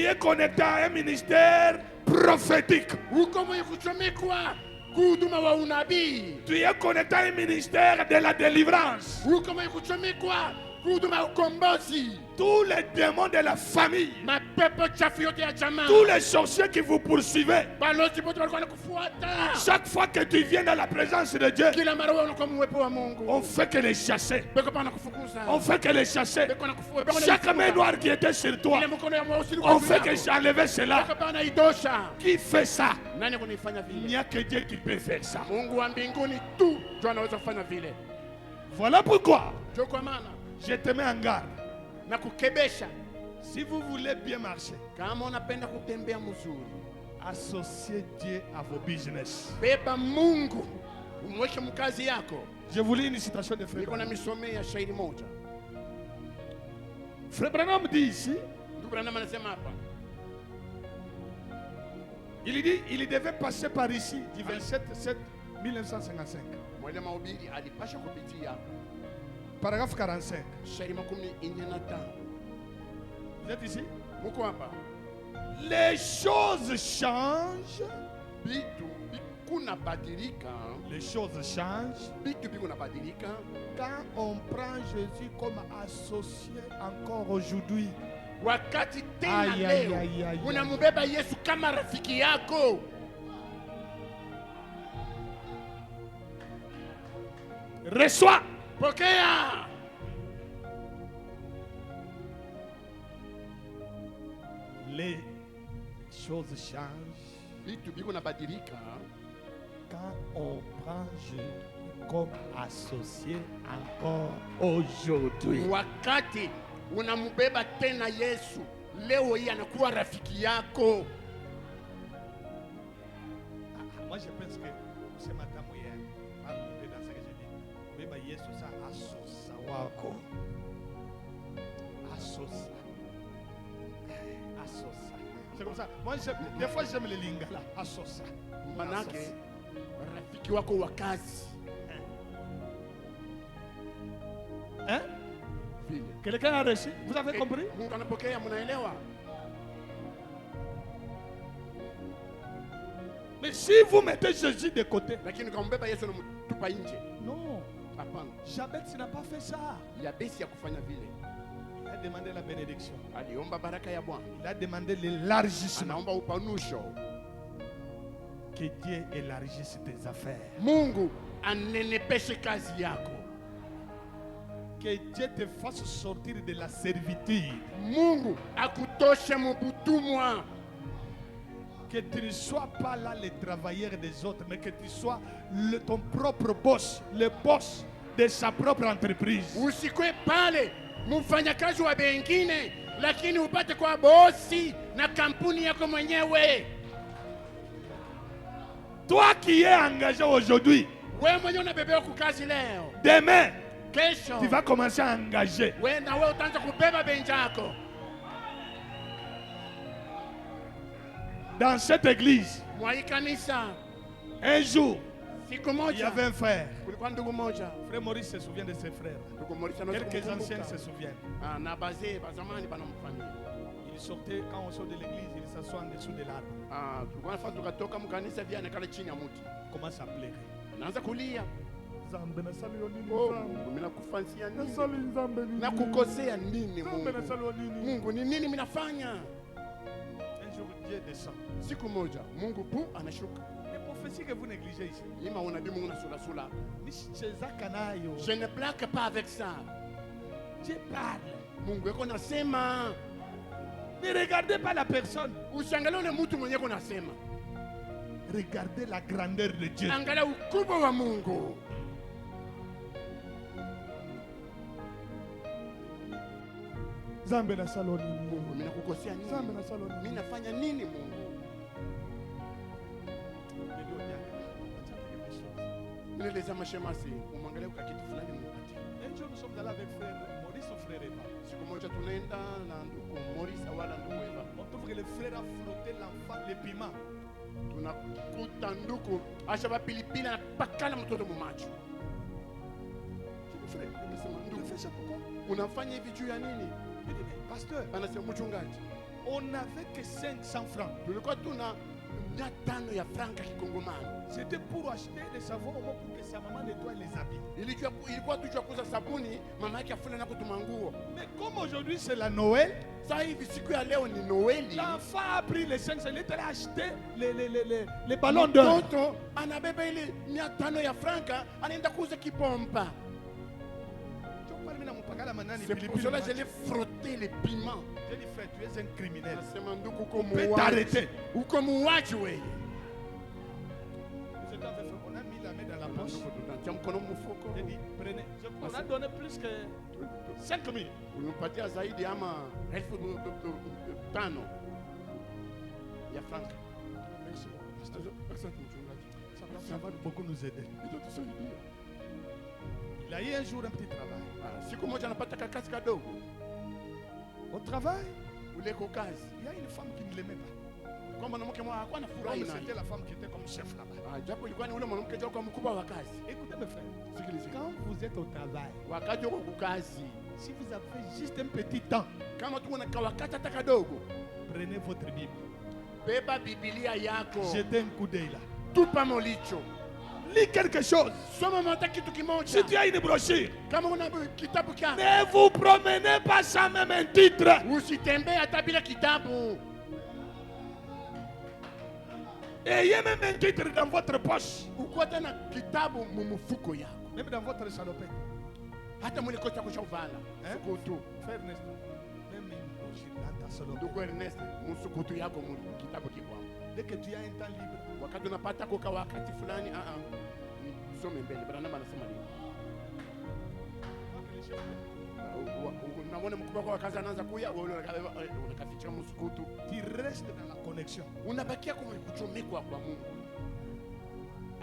es connecté à un ministère prophétique, tu es connecté à un ministère de la délivrance. Tous les démons de la famille, tous les sorciers qui vous poursuivaient, chaque fois que tu viens dans la présence de Dieu, on fait que les chasser. On fait que les chasser. Chaque main noire qui était sur toi, on fait que j'enlevais cela. Qui fait ça? Il n'y a que Dieu qui peut faire ça. Voilà pourquoi je te mets en garde. Si vous voulez bien marcher, associez Dieu à vos business. Je vous lis une citation de Frère Branham. Frère Branham dit ici, il dit il devait passer par ici du 27/7/1955. Paragraphe 45. Vous êtes ici? Les choses changent kuna badilika, les choses changent. bitu biko na badilika Quand on prend Jésus comme associé encore aujourd'hui, wakati tena Aïe, aïe, leo aïe, aïe, unamubeba Yesu kama rafiki yako. reçois. Pokea. Les choses changent Bitu biko na badilika quand on prend Jésus comme associé encore aujourd'hui. wakati unamubeba tena Yesu leo hii anakuwa rafiki yako. Moi je pense que ce matin hier, dans ce que je dis, beba Yesu sa asosa wako. Asosa. Asosa. C'est comme ça. Moi des fois j'aime les lingala. Asosa. Manake rafiki wako wa kazi. Hein? Vile. Quelqu'un a reçu? Vous avez compris? Mungu anapokea, mnaelewa? Mais si vous mettez Jésus de côté, Lakini kambeba Yesu namtupa nje. non, Hapana. Jabez n'a pas fait ça. Yabesi ya kufanya vile. Il a demandé la bénédiction. Aliomba baraka ya Bwana. Il a demandé l'élargissement. Anaomba upanusho. Que Dieu élargisse tes affaires. Mungu anenepeshe kazi yako. Que Dieu te fasse sortir de la servitude. Mungu akutoshe mubutumwa. Que tu ne sois pas là le travailleur des autres, mais que tu sois ton propre boss, le boss de sa propre entreprise. Usikwe pale mfanyakazi wa bengine, lakini upate kwa bosi na kampuni yako mwenyewe. Toi qui es engagé aujourd'hui, Wewe mwenyewe unabebewa kukazi leo. demain, Kesho tu vas commencer à engager. wewe na wewe utaanza kubeba benjako. Dans cette église, Mwa hii kanisa un jour, siku il y moja avait un frère. kulikuwa ndugu moja. Frère Maurice se souvient de ses frères. Ndugu Maurice anaweza Quelques kumkumbuka. anciens se souviennent. Na bazee bazamani banamfanyia. Il sortait, quand on sort de l'église, il s'assoit en dessous de l'arbre. Tulikuwa nafaa tukatoka mkanisa vya nakala chini ya mti. Il commence à pleurer. Anaanza kulia. Zambe na sali yo nini, Oh, Zambe? Mungu mimi nakufansia Na nini? sali Zambe nini? Nakukosea nini Zambe na sali Mungu? yo nini? Mungu ni nini mimi nafanya? Un jour, Dieu descend. Siku moja Mungu pu anashuka. Les prophéties que vous négligez ici, Ima unabii Mungu nasula sula. ni cheza kanayo. Je ne plaque pas avec ça. Dieu parle. Mungu yako nasema. Ne regardez pas la personne. Usiangalie ule mtu mwenyewe unasema. Regardez la grandeur de Dieu. Angalia ukubwa wa Mungu. Zambe na sali yo nini? Mungu mimi nakukosea Zambe nini? na sali yo nini? Mimi nafanya nini Mungu? Mimi nileza mashemasi, umwangalie kwa kitu fulani mpatie. Un jour, nous sommes allés avec frère Maurice, son frère Eva. Siku moja tunaenda na ndugu Maurice wala ndugu Eva. On trouve que le frère a frotté l'enfant, les piments. Tunakuta ndugu ashaba pilipili anapakala mtoto mumacho. Frère, Nikasema tu ndugu, fais ça pourquoi? unafanya hivi juu ya nini? Il dit, mais pasteur, Anasema mchungaji, on n'avait que 500 francs. tulikuwa tuna 500 ya franka kikongomani. C'était pour acheter les savons au moins pour que sa maman nettoie les habits. Ilikuwa tu kuuza sabuni, mama yake afune na kutuma nguo. Mais comme aujourd'hui c'est la Noël, Sasa hivi siku ya leo ni Noeli. l'enfant a pris les 500, il est allé acheter les ballons d'or. Mtoto anabeba ile 500 ya franka anaenda kuuza kipompa. C'est pour cela que je l'ai frotté les piments. J'ai dit frère, tu es un criminel. Nasema ndugu On peut uko t'arrêter. uko muuaji wewe. Nous étions avec frère, on a mis la main dans la poche. Tunatia mkono mfuko. J'ai dit prenez. On a donné plus que 5 000. Unipatia zaidi ama 5,000 ya franka. Asante mchungaji. Ça va beaucoup nous aider. Itatusaidia. Il a eu un jour un petit travail. Siku moja anapata kakazi kadogo. Au travail, Ule kwa kazi. il y a une femme qui ne l'aimait pas. Kwa mwanamke mwa hakuwa anafurahi Comme naye. c'était la femme qui était comme chef là-bas. Japo ilikuwa ni ule mwanamke kwa mkubwa wa kazi. Écoutez mes frères, Sikiliza. quand vous êtes au travail, Wakati uko kukazi, si vous avez juste un petit temps, kama tu una wakati hata kadogo, prenez votre Bible, beba Biblia yako. jetez un coup d'œil là. tupa molicho. Lis quelque chose. Soma hata kitu kimoja. Si tu as une brochure, Kama una kitabu kyako, ne vous promenez pas sans même un titre. usitembee hata bila kitabu. Ayez même un titre dans votre poche. Ukuwa tena kitabu mumufuko yako. Même dans votre salopette. Hata mwile koti yako shauvala. Sukutu. Frère Ernest, même une brochure dans ta salopette. Ndugu Ernest, msukutu yako mu kitabu kiko. Dès que tu as un temps libre, Wakati unapata koka wakati fulani, nisome mbele. Branham anasema nini? Unaona mkubwa kwa kazi anaanza kuya, wewe unakaficha msukutu. tu restes dans la connexion. Unabakia kuchomekwa kwa Mungu.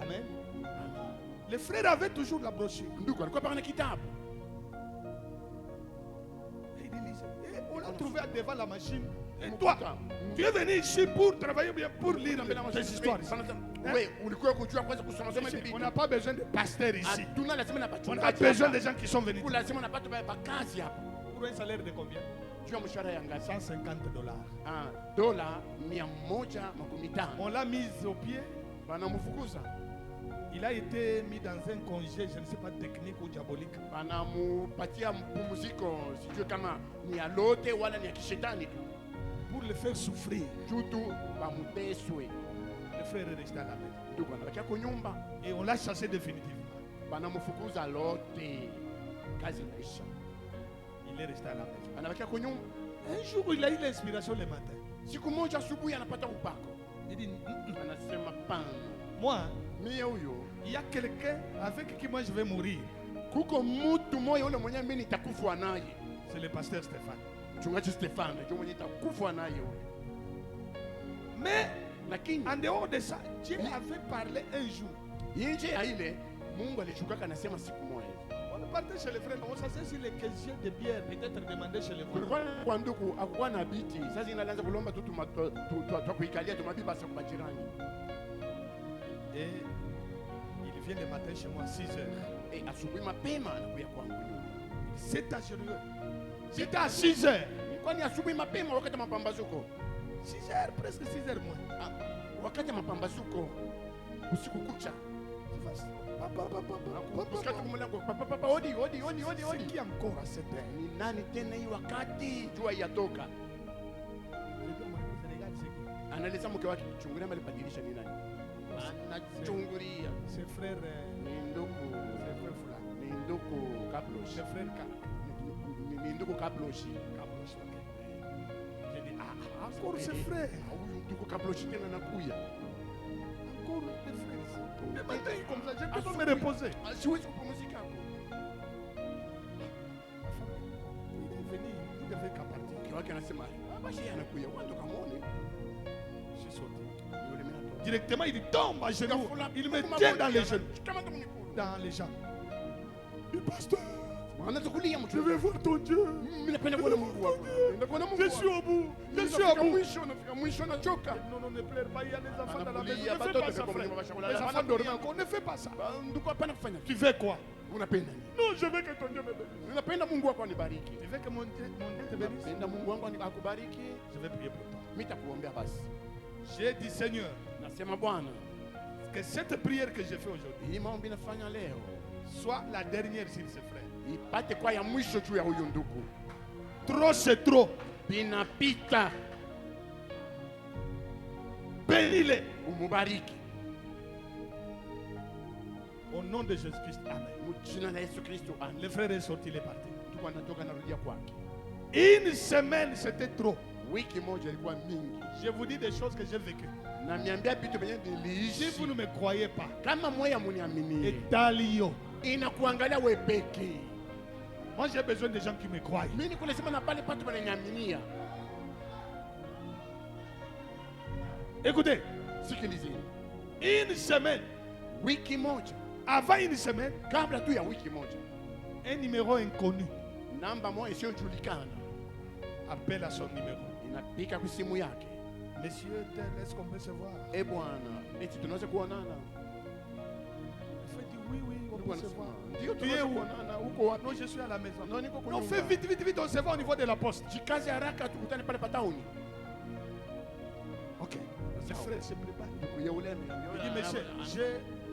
Amen. Les frères avaient toujours la brochure. Ndugu alikuwa pana kitabu. Et il lisait. Et on l'a trouvé devant la machine. Et toi, tu es venu ici pour travailler bien, pour lire tes histoires. Oui, ulikuwa kujua kwanza kusoma soma Biblia. On n'a pas besoin de pasteurs ici. Hatuna lazima na On a bachungaji. besoin des gens qui sont venus. Lazima napata kazi hapa. Pour un salaire de combien? Jua mshahara ya ngapi? $150. Dola 150. On l'a mis au pied. Banamfukuza. Il a été mis dans un congé, je ne sais pas, technique ou diabolique. Banamupatia mpumziko, sijui kama ni ya lote wala ni ya kishetani tu. Pour le faire souffrir. Jutu bamuteswe. Le frère est resté à la maison. Ndugu anabakia kwa nyumba. Et on l'a chassé définitivement. Banamfukuza lote. Kazi inaisha. Il est resté à la maison. Anabakia kwa nyumba. Un jour, il a eu l'inspiration le matin. Siku moja asubuhi anapata upako. Il dit, Anasema pana. moi, Mie huyo, il y a quelqu'un avec qui moi je vais mourir. kuko mtu moyo ule mwenye mimi nitakufa naye. C'est le pasteur Stéphane. Mchungaji Stefano ndio mwenye nitakufa naye huyo. Mais Lakini en dehors de ça, Dieu avait parlé un jour. nje ya ile Mungu alishuka anasema siku moja. On partait chez les frères, on s'asseyait sur les questions de bière, peut-être demander chez les frères. Kulikuwa kwa ndugu akuwa na biti. Sasa inaanza kulomba tu kuikalia tu mabibi basi kwa majirani. Et il vient le matin chez moi à 6 heures. Asubuhi mapema anakuja kwangu. C'est assuré. C'était à 6 heures. Kwani asubuhi mapema wakati mapambazuko. 6 heures, presque 6 heures moins. Wakati mapambazuko usiku kucha. Usikate kumlango. Papa odi. C'est qui encore à cette heure? Ni nani tena hii wakati jua yatoka? Analisa mke wake chungulia mali badilisha ni nani? Anachungulia. C'est frère Ni ndugu. c'est frère fulani. Ni ndugu Kabloshi. C'est frère Ni ndugu Kabloshi. Kabloshi. J'ai dit, ah, encore c'est frère. Huyu ndugu Kabloshi tena nakuya. Encore des frères. Le matin comme ça, je peux pas me reposer. Siwezi kupumzika hapo. Il est venu, il devait qu'à partir. Mke wake anasema, basi anakuya. Wando kamuone. Je suis sorti. Yule mimi natoka. Directement, il tombe à genoux. Il me tient dans les genoux. Dans les jambes. Le pasteur, je vais voir ton Dieu. Je suis au bout. Je suis au bout. Non, non, ne pleure pas. Il y a des enfants dans la maison. Ne fais pas ça, frère. Les enfants dorment encore. Ne fais pas ça. Tu fais quoi? Non, je veux que ton Dieu me bénisse. Tu veux que mon Dieu te bénisse? Je vais prier pour toi. J'ai dit, Seigneur, que cette prière que j'ai fait aujourd'hui soit la dernière sur ce frère. ipate kwa ya mwisho juu ya huyu ndugu. Trop c'est trop. Binapita. Bénis-les. Umubariki. Au nom de Jésus-Christ. Amen. Mjina la Yesu Kristo. Amen. Le frère est sorti, il est parti. Ndugu anatoka narudia kwake. Une semaine, c'était trop. Wiki moja ilikuwa mingi. Je vous dis des choses que j'ai vécues. Na niambia vitu vyenye Si niliishi. vous ne me croyez pas, Kama moya muniamini. Etalio. Inakuangalia wewe peke. Moi, j'ai besoin de gens qui me croient. Mimi niko nasema na pale patu wananiaminia. Écoutez, Sikilizeni. une semaine, Wiki moja. avant une semaine, Kabla tu ya wiki moja. un numéro inconnu Namba moja isiyojulikana appelle à son numéro. inapika kwa simu yake. Monsieur, est-ce qu'on peut se voir? Bwana, eti tunaweza kuonana. Il fait oui, oui, on peut se voir. Ndio Tu es tunaweza où? kuonana. Uko wapi? Non, je suis à la maison. Non, niko kwa On nyumba. fait vite, vite, vite, on se voit au niveau de la poste. Jikaze haraka tukutane pale pataoni. Ok. sawa. frère se prépare. Ndugu ya ule Il dit, monsieur,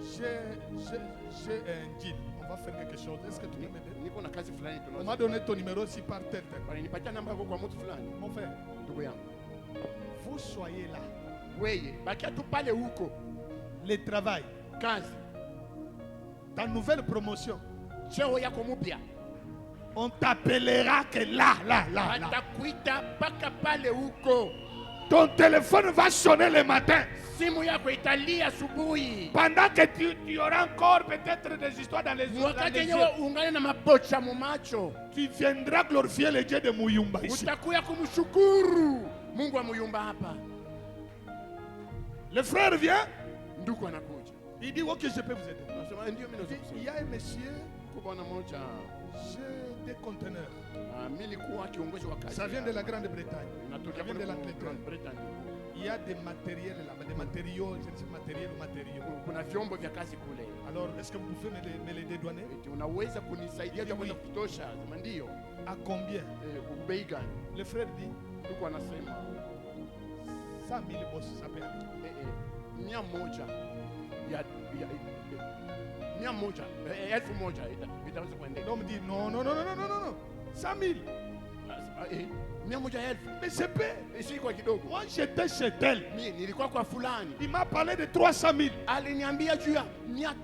j'ai un deal. On va faire quelque chose. Est-ce que tu peux m'aider? niko na kazi fulani On m'a donné ton numéro aussi par tête. walinipatia namba yako kwa mtu fulani. Mon frère, Ndugu yangu, vous soyez là. weye bakia tu pale huko Le travail, kazi, ta nouvelle promotion, cheo yako mpya on t'appellera que là. atakuita mpaka pale huko. Ton téléphone va sonner le matin. Simu yako italia asubuhi, Pendant que tu auras encore peut-être des histoires dans les wakati yeux. yenyewe ungane na mabocha mu macho, Tu viendras glorifier le Dieu de Muyumba ici. utakuya kumshukuru Mungu wa Muyumba hapa. Le frère vient, Ndugu anakuja, il dit ok, je peux vous aider. nasema ndio mimi naweza Il y kusaidia. a un monsieur, Kwa bwana mmoja, j'ai des conteneurs. mimi nilikuwa kiongozi wa kazi. Ça vient de la Grande-Bretagne. Inatokea Ça vient de kule l'Angleterre. Britain. Il y a des matériels là-bas, des matériaux, je ne sais matériaux. Kuna vyombo vya kazi kule. Alors, est-ce que vous pouvez me les dédouaner? Eti unaweza kunisaidia Oui, kwenda oui. kutosha? Sema ndio. À combien? Bei gani? Le frère dit Ndugu anasema 100 000 boss, ça peut aller. 100 ya 100 1000 itaweza kuendeka. L'homme dit non. 100 000. 100,000. Mais c'est peu. Si kwa kidogo. Moi, j'étais chez tel. Mimi nilikuwa kwa fulani. Il m'a parlé de 300 000. Aliniambia juu ya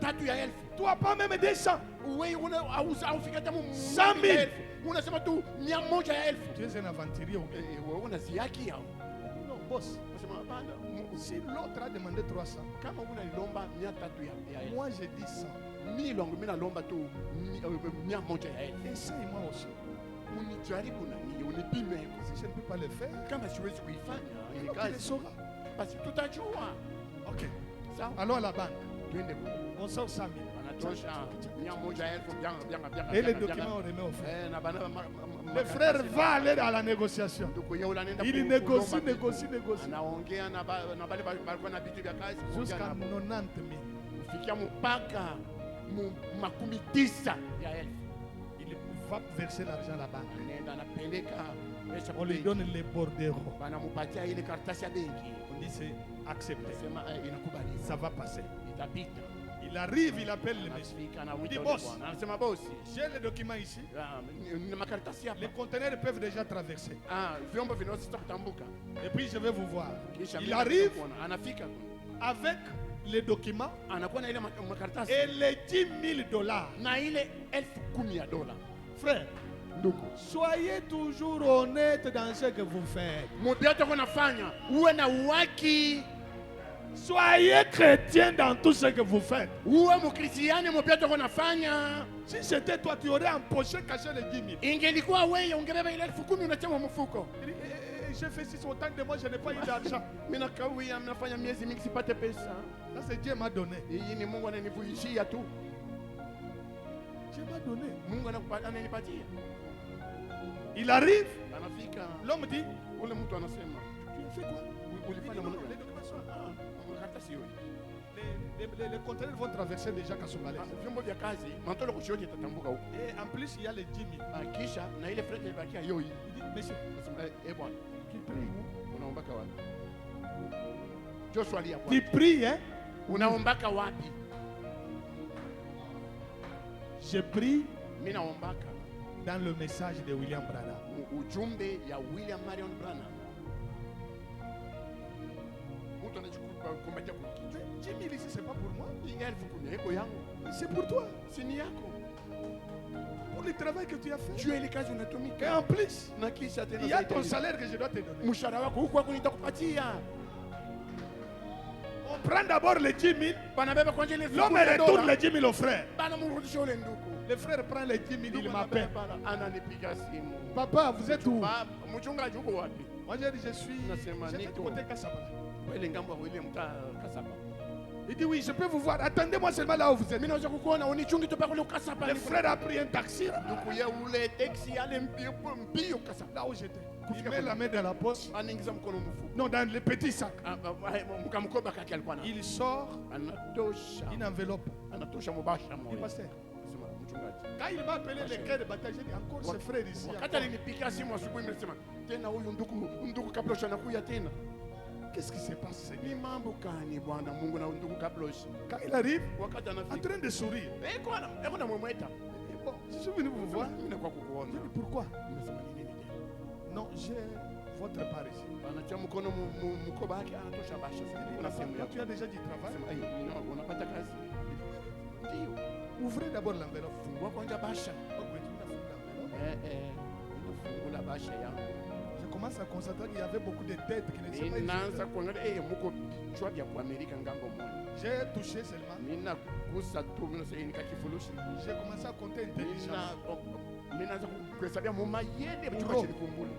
300,000. Toi, pas même 200. Wewe unauza au fika tamu 100,000. Unasema tu 100,000. Tu es un aventurier ou bien? Wewe unaziaki au? Non, boss. Nasema hapana. Si l'autre a demandé 300, Kama unalomba 300 ya elfu. moi j'ai dit 100. Mimi longo mimi nalomba tu 100,000 ya elfu. Essaye-moi aussi. Unijaribu na nini? Unipime. Si je ne peux pas le faire, Kama siwezi kuifanya ile tu le kazi, sauras. basi tutajua. Ok. Sawa? Allons à la banque. Twende kule. On sort 100 000. Wanatosha 100,000 bien. Et les documents, on remet au frère. Na bana Le frère va aller à la négociation. ndugu yeye anaenda Il négocie. anaongea na bale balikuwa na vitu vya kazi Jusqu'à kuongea 90 000. na kufikia mpaka 90,000 ya elfu. Il va verser l'argent à la banque. Anaenda anapeleka pesa On lui benki. donne les bordereaux. Banamupatia ile karatasi ya benki. On dit c'est accepté. Sema inakubali. Ça va passer. Itapita. Il arrive, il appelle le monsieur. Anafika na Il wito dit, ule boss. bwana. Anasema bosi. J'ai les documents ici. Nina makaratasi hapa. Les conteneurs peuvent déjà traverser. Vyombo vinaweza kutambuka. Et puis je vais vous voir. Kisha Il mimi arrive nakuona. Anafika avec les documents anakuwa na ile makaratasi et les 10 000 dollars. na ile $10,000. Frère, Ndugu, soyez toujours honnête dans ce que vous faites. mubiote kunafanya uwe na uwaki, Soyez chrétien dans tout ce que vous faites. uwe mkristiani mubiote kunafanya. Si c'était toi, tu aurais empoché, caché les 10 000. Ingelikuwa wewe ungebeba ile 10,000 unachema mfuko. Il dit, j'ai fait 6 autant de moi, je n'ai pas eu d'argent. Mimi nakawia, mnafanya miezi mingi sipate pesa. Ça, c'est Dieu m'a donné. Hii ni Mungu ananivuishia tu. Dieu m'a donné. Mungu ananipatia. Il arrive, Anafika, l'homme dit, ule mtu anasema, tu as fait quoi? ulifanya Non, mwana. les documents sont là. Makaratasi yote. Les conteneurs vont traverser déjà Kasumbalès. Vyombo vya kazi, mantolo kushote itatambuka huko. Et en plus, il y a les 10 000. Kisha na ile frete ibakia yoi. Il dit, monsieur, Nasema bwana, tu pries où? unaombaka wapi? Joshua alia Tu kwa. pries, hein? Unaombaka wapi? Je prie Mimi naombaka dans le message de William Branham. ujumbe ya William Marion Branham. Mtu anachukua kumbatia kwa kichwa. 10 000 ici, c'est pas pour moi. Hii 10,000 yako yangu. C'est pour toi. Si ni yako. Pour le travail que tu as fait. Juu ile kazi Et unatumika. en plus, Na kisha tena il y a zaidi ton ya salaire que je dois te donner. mshahara wako huko hapo nitakupatia. On prend d'abord les 10 000. Banabeba kwanza ile L'homme retourne les 10 000 au frère. Bana mrudisha ule ndugu. Le frère prend les 10 000, il m'appelle. Ananipiga simu. Papa, vous êtes où? Mchungaji uko wapi? Moi, j'ai dit, je suis. Nasema J'étais du niko. côté Kassaba. Ile ngambo ya ile mtaa Kasaba. Il dit, oui, je peux vous voir. Attendez-moi seulement là où vous êtes. Mimi naweza kukuona unichungi tu pale kule Kasaba. Le frère a pris un taxi Ndugu ya ule taxi ale mbio Kasaba. là où j'étais. Il met la main dans la poche. Anaingiza mkono mfuko. Non, dans le petit sac. Mkamkoba kake alikuwa na. Il sort Anatosha. une enveloppe. Anatosha mubasha Il moyo. pasteur. Nasema mchungaji. Quand il m'a appelé le cœur de bataille, j'ai dit encore ce frère ici. Wakati alinipigia simu asubuhi nimesema tena huyu ndugu kabla anakuja tena. qu'est-ce qui se passe, Ni Seigneur? mambo gani Bwana Mungu na ndugu Kabloshi? Quand il arrive, Wakati en anafika. train de sourire. Eko na mwemweta. Bon, je suis venu vous voir. Mimi nakuwa Je kukuona. dis pourquoi? Nimesema ni nini tena? Non, j'ai votre part ici. Anatia mkono mkoba wake anatosha basha. Kuna sehemu Toi, yako. tu as déjà du travail. Sema, "Ai, unapata kazi?" Ndio. Ouvrez d'abord l'enveloppe. Fungua kwanza basha. Ok, tu n'as pas l'enveloppe. Fungula basha yangu. Je commence à constater qu'il y avait beaucoup de têtes qui ne sont pas Ninaanza ici. kuangalia muko vichwa vya kuamerika ngambo moja. J'ai touché seulement. Mina kusa tu mina sasa nikakifurushi. J'ai commencé à compter intelligemment. Ninaanza kuhesabia mumayede Muro. mchukua chikumbulu.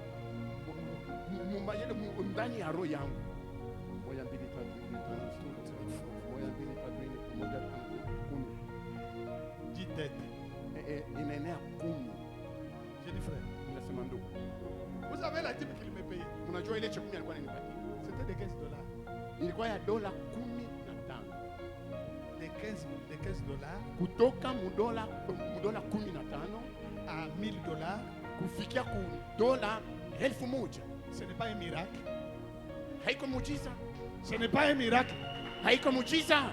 Mumayede ndani ya roho yangu. Moja mbili tatu nne tano sita moja mbili tatu nne moja tano kumi. 10 têtes. Inaenea 10. J'ai dit frère, Ninasema ndugu. vous avez la dîme qu'il me payait. Unajua ile chakumi alikuwa ananipatia. C'était de 15 dollars. Ilikuwa ya dola 15. De 15 dollars Kutoka mudola 15 à 1000 dollars. kufikia ku dola 1000. Ce n'est pas un miracle. Haiko muujiza, Ce n'est pas un miracle. haiko muujiza.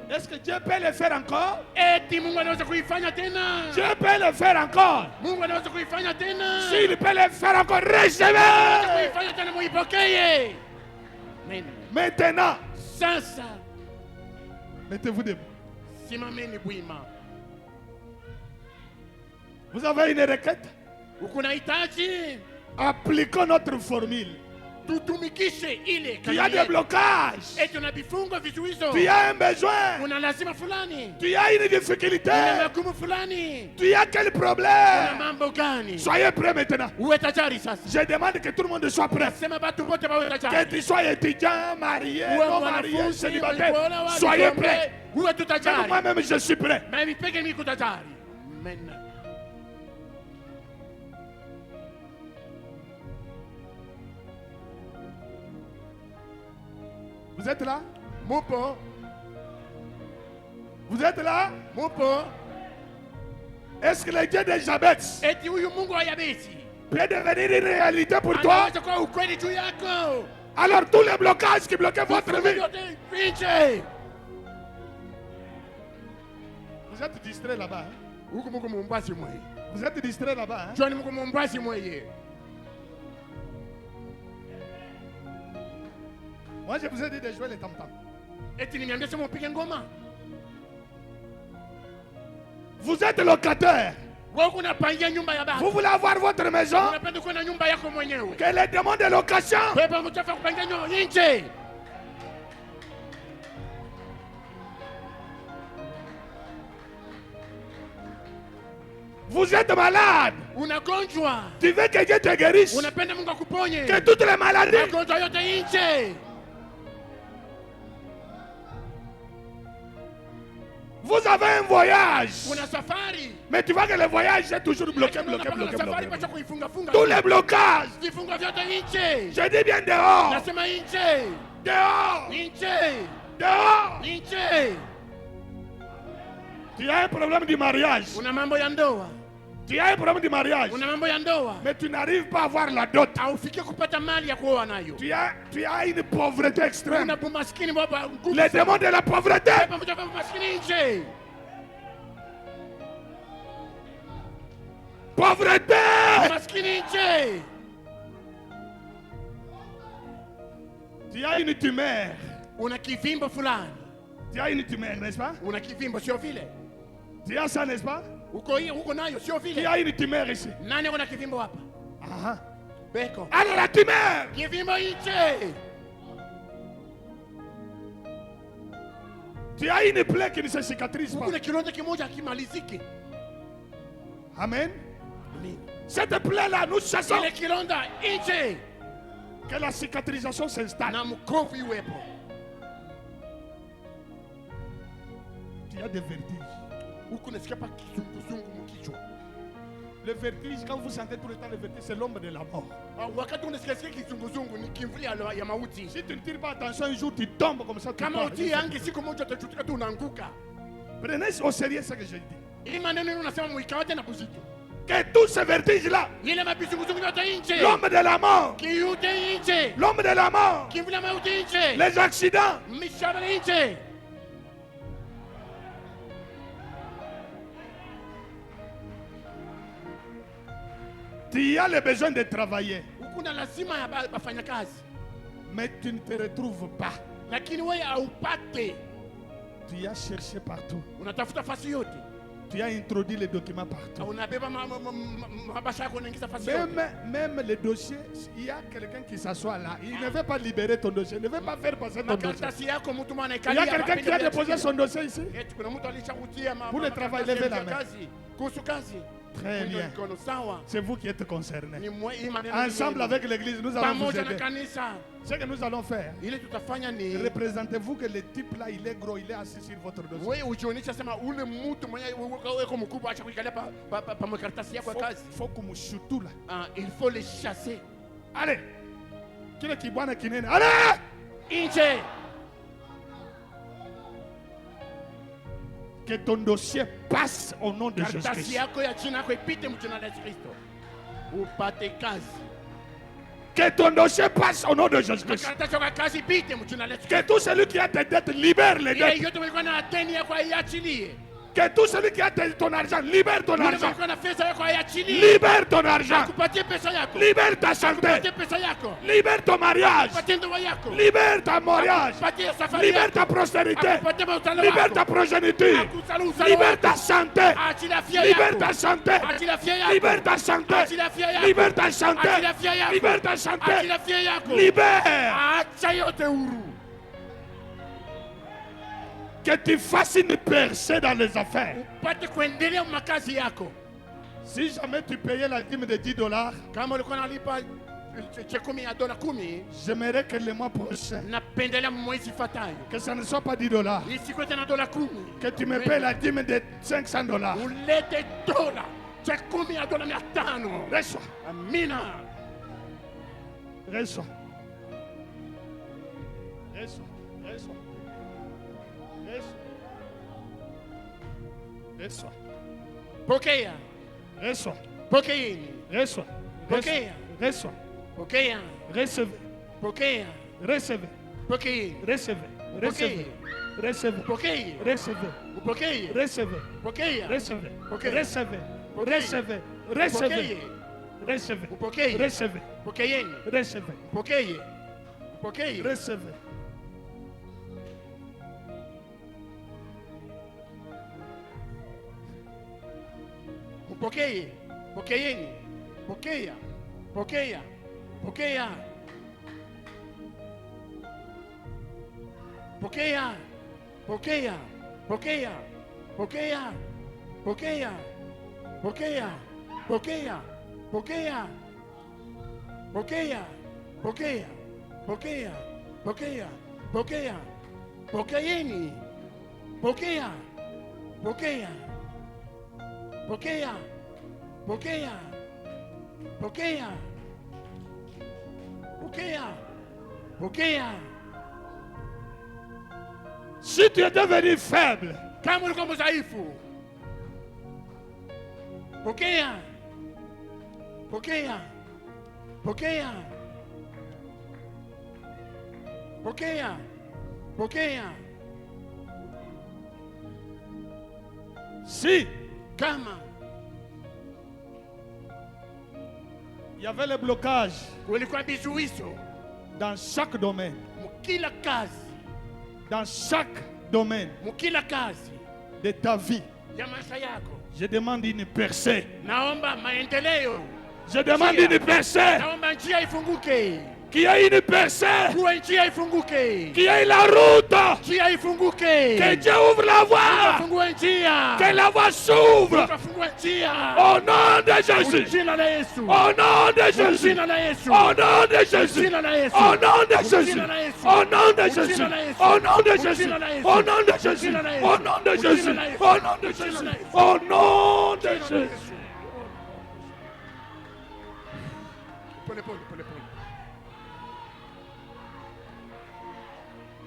Est-ce que Dieu peut le faire encore? Eti Mungu anaweza kuifanya tena. Dieu peut le faire encore. Mungu anaweza kuifanya tena. S'il peut le faire encore, Anaweza recevez. kuifanya tena, muipokee. Amen. Maintenant, Sasa mettez-vous debout. simameni bwima. Vous avez une requête? Ukuna hitaji Appliquons notre formule. tutumikishe ile Tu as des blocages. eti una vifungo vizuizo, Tu as un besoin. una lazima fulani, Tu as une difficulté. una magumu fulani, Tu as quel una problème? mambo gani? Soyez prêts maintenant. Uwe tajari sasa. Je demande que tout le monde soit prêt. Sema batu bote bawe Que tajari. tu sois étudiant, marié, Uwe non marié, mwanafunzi, célibataire. walikuolewa, Soyez vikombe, prêts. uwe tu tajari. Moi-même, je suis prêt. Mimi peke niko tajari. Amen. Vous êtes là? Mupo, Vous êtes là? mupo. Est-ce que le Dieu de Jabez Eti huyu Mungu wa Yabesi peut devenir une réalité pour toi? anaweza kuwa ukweli juu yako. Alors tous les blocages qui bloquaient votre Vifungo vie. vyote vinje. Vous êtes distrait là-bas. Hein? Huku Mungu mumbasi mweye. Vous êtes distrait là-bas. Hein? Joni Mungu mumbasi mweye. Moi, je vous ai dit de jouer les tam-tams. Eti nimeambia sema upige ngoma. Vous êtes locataire. Wewe unapangia nyumba ya baba. Vous voulez avoir votre maison. Unapenda kuwa na nyumba yako mwenyewe. Que les demandes de location. Pepo mchafu kupangia nyumba nje. Vous êtes malade. Unagonjwa. Tu veux que Dieu te guérisse. Unapenda Mungu akuponye. Que toutes les maladies. Magonjwa yote nje. Vous avez un voyage. Una safari. Mais tu vois que le voyage est toujours bloqué, Lakini bloqué, unapanga bloqué, safari bloqué. pacha kuifunga funga. Tous les blocages. Vifungo vyote nje. Je dis bien dehors. Nasema nje. Dehors. Nje. Dehors. Nje. Tu as un problème du mariage. Una mambo ya ndoa. Tu as un problème du mariage. Una mambo ya ndoa. Mais tu n'arrives pas à avoir la dot. Haufikie kupata mali ya kuoa nayo. Tu as une pauvreté extrême. Una bumaskini baba nguvu. Les démons de la pauvreté. Pepo mchafu maskini nje. Pauvreté. Maskini nje. Tu as une tumeur. Una kivimbo fulani. Tu as une tumeur, n'est-ce pas? Una kivimbo sio vile. Tu as ça, n'est-ce pas? Uko nayo sio Qui vile. a une tumeur ici? Nani una kivimbo hapa? Ah. Beko. Alors la tumeur. Kivimbo nje. Tu as une plaie qui ne se cicatrise pas. Kuna kilonda kimoja kimalizike. Amen. Amen. Cette plaie-là, nous chassons Ile kilonda nje. que la cicatrisation s'installe. Na mkovu iwepo. Tu as des vertiges. Huku nasikia pa kizunguzungu mkichwa. Le vertige, quand vous sentez tout le temps le vertige, c'est l'ombre de la mort. Wakati unasikia kizunguzungu ni kimvuli ya mauti. Si tu ne tires pas attention, un jour tu tombes comme ça. Tu Kama pars. utii ange siku moja utajutika tu unaanguka. Prenez au sérieux ce que je dis. Hii maneno unasema muikawate na kuzito. Que tous ces vertiges-là, ile mabizunguzungu yote nje, l'homme de la mort, kiute nje, l'homme de la mort, kimvula mauti nje, les accidents, mishale nje. tu as le besoin de travailler, Ukuna lazima ya bafanya kazi, mais tu ne te retrouves pas. lakini wewe haupate. Tu as cherché partout. Unatafuta fasi yote, Tu as introduit les documents partout. unabeba mabasha yako unaingiza fasi yote. Même les dossiers, il y a quelqu'un qui s'assoit là. Il ne veut pas libérer ton dossier. Il ne veut pas faire passer ton dossier. Makaratasi yako mtu mwana Il y a quelqu'un qui a déposé son dossier ici. eti kuna mtu alishakutia Pour le travail, levez la main. kazi kuhusu kazi. Très Ndio bien. mikono sawa. C'est vous qui êtes concernés. Ni hii maneno Ensemble ni avec l'église, nous allons vous pamoja na aider. kanisa. Ce que nous allons faire, Ile tutafanya ni représentez-vous que le type là, il est gros, il est assis sur votre dossier. wewe ujionyesha sema ule mtu mwenye weko mkubwa acha kuikalia pa makaratasi yako ya kazi. Faut que mushutu là. Ah, il faut les chasser. Allez. Kile kibwana kinene. Allez! Nje. Que ton dossier passe au nom de Karatasi Jésus-Christ. yako ya jina yako ipite mjina la Yesu Kristo. Upate kazi. Que ton dossier passe au nom de Jésus-Christ. Karatasi yako ya kazi ipite mjina la Yesu Que Kristo. tout celui qui a tes dettes libère les Ile dettes. yote mlikuwa na deni yako iachilie. Que tout celui qui a ton argent libère ton Yule argent. mlikuwa na pesa yako iachilie. Libère ton argent. Kupatie pesa yako. Libère ta santé. Kupatie pesa yako. Libère ton mariage. Kupatie ndoa yako. Libère ta mariage. Kupatie safari Libère yako. ta prospérité. Akupatie mautalo Libère wako. ta progéniture. Akusalu usalo Libère wako. ta santé. Achilia afya Libère yako. ta santé. Achilia afya yako. Libère ta santé. Achilia afya yako. Libère ta santé. Achilia afya yako. Libère ta santé. Achilia afya yako. Libère. Acha yote huru. Que tu fasses une percée dans les affaires. Upate kuendelea makazi yako. Si jamais tu payais la dîme de $10, Kama ulikuwa unalipa $10 ya $10, j'aimerais que le mois prochain, napendelea mwezi fatayo que ça ne soit pas $10, isikuwe tena $10. que tu me payes la dîme de $500. Ulete dola $10 ya $500. Reçois, Amina. reçois. Reçois, reçois. Reçois. Pokea. Reçois. Pokeeni. Reçois. Pokea. Reçois. Pokea. Recevez. Pokea. Recevez. Pokeeni. Recevez. Recevez. Recevez. Pokea. Recevez. Upokee. Recevez. Pokea. Recevez. Pokea. Recevez. Pokea. Recevez. Recevez. Pokee. Recevez. Upokee. Recevez. Pokeeni. Recevez. Pokee. Pokee. Recevez. Upokee. Pokeeni. Pokea. Pokea. Pokea. Pokea. Pokea. Pokea. Pokea. Pokea. Pokea. Pokea. Pokea. Pokea. Pokea. Pokea. Pokea. Pokea. Pokeeni. Pokea. Pokea. Pokea. Pokea. Pokea. Pokea. Pokea. Si tu es devenu faible, Kama ulikuwa mdhaifu, pokea. Pokea. Pokea. Pokea. Pokea. si Kama il y avait le blocage kulikuwa vizuizo dans chaque domaine, mkila kazi, dans chaque domaine mkila kazi de ta vie, ya maisha yako, je demande une percée. naomba maendeleo, Je demande une percée. naomba njia ifunguke, Qu'il y ait une percée. kuwe njia ifunguke, Qu'il y ait la route. njia ifunguke, Que Dieu ouvre la voie. fungue njia, Que la voie s'ouvre. fungue njia, Au nom de Jésus. jina la Yesu, Au nom de Jésus. jina la Yesu, Au nom de Jésus. jina la Yesu, Au nom de Jésus. jina la Yesu, Au nom de Jésus. jina la Yesu, Au nom de Jésus. jina la Yesu, Au nom de Jésus. jina la Yesu, Au nom de jina Jésus. la Yesu, Au nom de jina Jésus. la Yesu. Au nom de Jésus. Pole pole pole pole.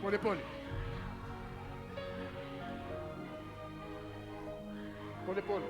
Pole pole. Pole pole.